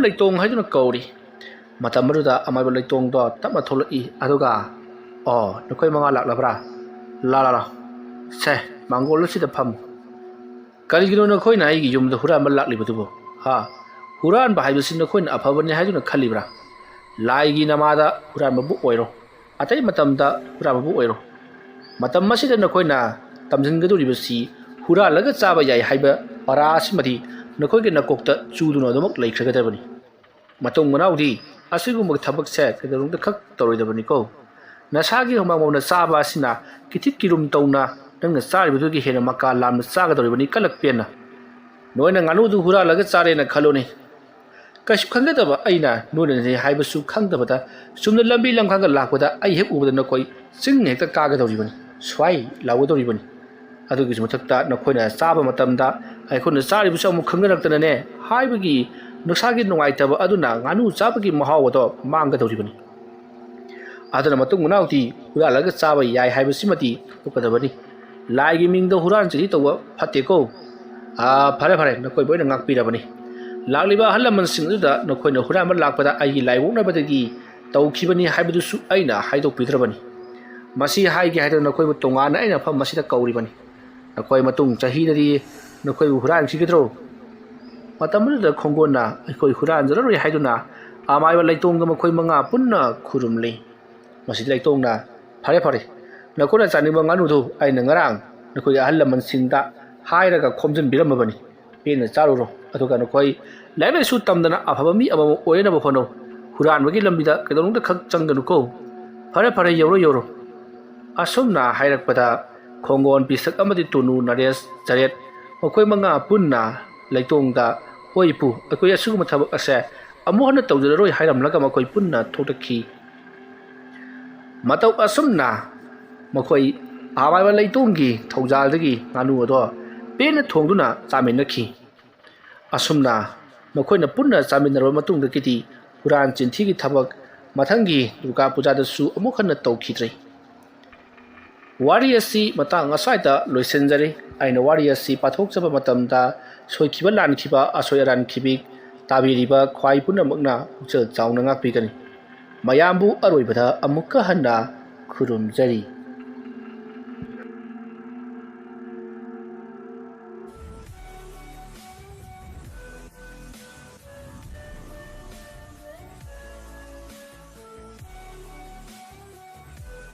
ꯂꯩꯇꯣꯡ ꯍꯥꯏꯗꯨꯅ ꯀꯧꯔꯤ ꯃꯇꯝ ꯑꯗꯨꯗ ꯑꯃꯥꯏꯕ ꯂꯩꯇꯣꯡꯗꯣ ꯇꯞꯅ ꯊꯣꯛꯂꯛꯏ ꯑꯗꯨꯒ ꯅꯈꯣꯏ ꯃꯉꯥ ꯂꯥꯛꯂꯕ꯭ꯔꯥ ꯂꯥ ꯁꯦ ꯃꯥꯡꯒꯣꯜ ꯑꯁꯤꯗ ꯐꯝꯃꯨ ꯀꯔꯤꯒꯤꯅꯣ ꯅꯈꯣꯏꯅ ꯑꯩꯒꯤ ꯌꯨꯝꯗ ꯍꯨꯔꯥꯟꯕ ꯂꯥꯛꯂꯤꯕꯗꯨꯕꯨ ꯍꯨꯔꯥꯟꯕ ꯍꯥꯏꯕꯁꯤ ꯅꯈꯣꯏꯅ ꯑꯐꯕꯅꯤ ꯍꯥꯏꯗꯨꯅ ꯈꯜꯂꯤꯕ꯭ꯔꯥ ꯂꯥꯏꯒꯤ ꯅꯃꯥꯗ ꯍꯨꯔꯥꯟꯕꯕꯨ ꯑꯣꯏꯔꯣ ꯑꯇꯩ ꯃꯇꯝꯗ ꯍꯨꯔꯥꯟꯕꯕꯨ ꯑꯣꯏꯔꯣ ꯃꯇꯝ ꯑꯁꯤꯗ ꯅꯈꯣꯏꯅ ꯇꯝꯁꯤꯟꯒꯗꯧꯔꯤꯕꯁꯤ ꯍꯨꯔꯥꯜꯂꯒ ꯆꯥꯕ ꯌꯥꯏ ꯍꯥꯏꯕ ꯄꯔꯥ ꯑꯁꯤꯃꯗꯤ ꯅꯈꯣꯏꯒꯤ ꯅꯀꯣꯛꯇ ꯆꯨꯗꯨꯅ ꯑꯗꯨꯃꯛ ꯂꯩꯈ꯭ꯔꯒꯗꯕꯅꯤ ꯃꯇꯨꯡ ꯃꯅꯥꯎꯗꯤ ꯑꯁꯤꯒꯨꯝꯕ ꯊꯕꯛꯁꯦ ꯀꯩꯗꯧꯅꯨꯡꯗ ꯈꯛ ꯇꯧꯔꯣꯏꯗꯕꯅꯤꯀꯣ ꯅꯁꯥꯒꯤ ꯍꯨꯃꯥꯡ ꯆꯥꯕ ꯑꯁꯤꯅ ꯀꯤꯊꯤꯛ ꯀꯤꯔꯨꯝ ꯇꯧꯅ ꯅꯪꯅ ꯆꯥꯔꯤꯕꯗꯨꯒꯤ ꯍꯦꯟꯅ ꯃꯀꯥ ꯂꯥꯝꯅ ꯆꯥꯒꯗꯧꯔꯤꯕꯅꯤ ꯀꯂꯛ ꯄꯦꯟꯅ ꯅꯣꯏꯅ ꯉꯥꯅꯨꯗꯨ ꯍꯨꯔꯥꯜꯂꯒ ꯆꯥꯔꯦꯅ ꯈꯜꯂꯣꯅꯤ ꯀꯩꯁꯨ ꯈꯪꯒꯗꯕ ꯑꯩꯅ ꯅꯣꯏꯅꯅꯤ ꯍꯥꯏꯕꯁꯨ ꯈꯪꯗꯕꯗ ꯆꯨꯝꯅ ꯂꯝꯕꯤ ꯂꯝꯈꯥꯡꯒ ꯂꯥꯛꯄꯗ ꯑꯩ ꯍꯦꯛ ꯎꯕꯗ ꯅꯈꯣꯏ ꯆꯤꯡ ꯍꯦꯛꯇ ꯀꯥꯒꯗꯧꯔꯤꯕꯅꯤ ꯁ꯭ꯋꯥꯏ ꯂꯥꯎꯒꯗꯧꯔꯤꯕꯅꯤ ꯑꯗꯨꯒꯤꯁꯨ ꯃꯊꯛꯇ ꯅꯈꯣꯏꯅ ꯆꯥꯕ ꯃꯇꯝꯗ ꯑꯩꯈꯣꯏꯅ ꯆꯥꯔꯤꯕꯁꯨ ꯑꯃꯨꯛ ꯈꯪꯅꯔꯛꯇꯅꯅꯦ ꯍꯥꯏꯕꯒꯤ ꯅꯁꯥꯒꯤ ꯅꯨꯡꯉꯥꯏꯇꯕ ꯑꯗꯨꯅ ꯉꯥꯅꯨ ꯆꯥꯕꯒꯤ ꯃꯍꯥꯎ ꯑꯗꯣ ꯃꯥꯡꯒꯗꯧꯔꯤꯕꯅꯤ ꯑꯗꯨꯅ ꯃꯇꯨꯡ ꯃꯅꯥꯎꯗꯤ ꯍꯨꯔꯥꯜꯂꯒ ꯆꯥꯕ ꯌꯥꯏ ꯍꯥꯏꯕꯁꯤꯃꯗꯤ ꯊꯣꯛꯀꯗꯕꯅꯤ ꯂꯥꯏꯒꯤ ꯃꯤꯡꯗ ꯍꯨꯔꯥꯟ ꯇꯧꯕ ꯐꯠꯇꯦꯀꯣ ꯐꯔꯦ ꯅꯈꯣꯏꯕꯨ ꯑꯩꯅ ꯉꯥꯛꯄꯤꯔꯕꯅꯤ ꯂꯥꯛꯂꯤꯕ ꯑꯍꯜ ꯂꯃꯟꯁꯤꯡ ꯑꯗꯨꯗ ꯅꯈꯣꯏꯅ ꯍꯨꯔꯥꯟꯕ ꯂꯥꯛꯄꯗ ꯑꯩꯒꯤ ꯂꯥꯏꯑꯣꯛꯅꯕꯗꯒꯤ ꯇꯧꯈꯤꯕꯅꯤ ꯍꯥꯏꯕꯗꯨꯁꯨ ꯑꯩꯅ ꯍꯥꯏꯗꯣꯛꯄꯤꯗ꯭ꯔꯕꯅꯤ ꯃꯁꯤ ꯍꯥꯏꯒꯦ ꯍꯥꯏꯗꯨꯅ ꯅꯈꯣꯏꯕꯨ ꯇꯣꯉꯥꯟꯅ ꯑꯩꯅ ꯃꯐꯝ ꯑꯁꯤꯗ ꯀꯧꯔꯤꯕꯅꯤ ꯅꯈꯣꯏ ꯃꯇꯨꯡ ꯆꯍꯤꯗꯗꯤ ꯅꯈꯣꯏꯕꯨ ꯍꯨꯔꯥꯟꯈꯤꯒꯗ꯭ꯔꯣ ꯃꯇꯝ ꯑꯗꯨꯗ ꯈꯣꯡꯒꯣꯟꯅ ꯑꯩꯈꯣꯏ ꯍꯨꯔꯥꯟꯖꯔꯔꯣꯏ ꯍꯥꯏꯗꯨꯅ ꯑꯃꯥꯏꯕ ꯂꯩꯇꯣꯡꯒ ꯃꯈꯣꯏ ꯃꯉꯥ ꯄꯨꯟꯅ ꯈꯨꯔꯨꯝꯂꯤ ꯃꯁꯤꯗ ꯂꯩꯇꯣꯡꯅ ꯐꯔꯦ ꯅꯈꯣꯏꯅ ꯆꯥꯅꯤꯡꯕ ꯉꯥꯅꯨꯗꯨ ꯑꯩꯅ ꯉꯔꯥꯡ नखोई अहल लमनसिंगदा हायरगा खोमजन बिरमबनी पेन चारुरो अदुगा नखोई लाइलाइसु तमदना अफबा मी अमम ओयनब होनो हुरानबगी लंबिदा कदोंगदा खक चंगनुको फरे योरो असुमना हायरकपदा खोंगोन पिसक अमदि तुनु नरेश जरेत मखोई मंगा पुन्ना लैतोंगदा होइपु अखोई असुगम थबक असे अमुहन तौजररोय हायरमलगा मखोई पुन्ना थोटखी मतौ असुमना मखोई आवाइबा लैतोंगी थौजालदगी गानु अदो पेन थोंदुना चामिनखी असुमना मखोइना पुन्ना चामिनरबा मतुंगदगी हुरान चिंथीगी थबक मथंगी दुर्गा पूजादसु अमुखन तौखिद्रे वारी असि मतंग असवाइदा लोइसेंजरे आइना वारी असि पाथोकजबा मतमदा सोइखिबा लानखिबा असोय रानखिबि ताबिरिबा ख्वाइ पुनमकना उचल चावना ngakpigani mayambu aroibada amukka hanna खुरुमजरी।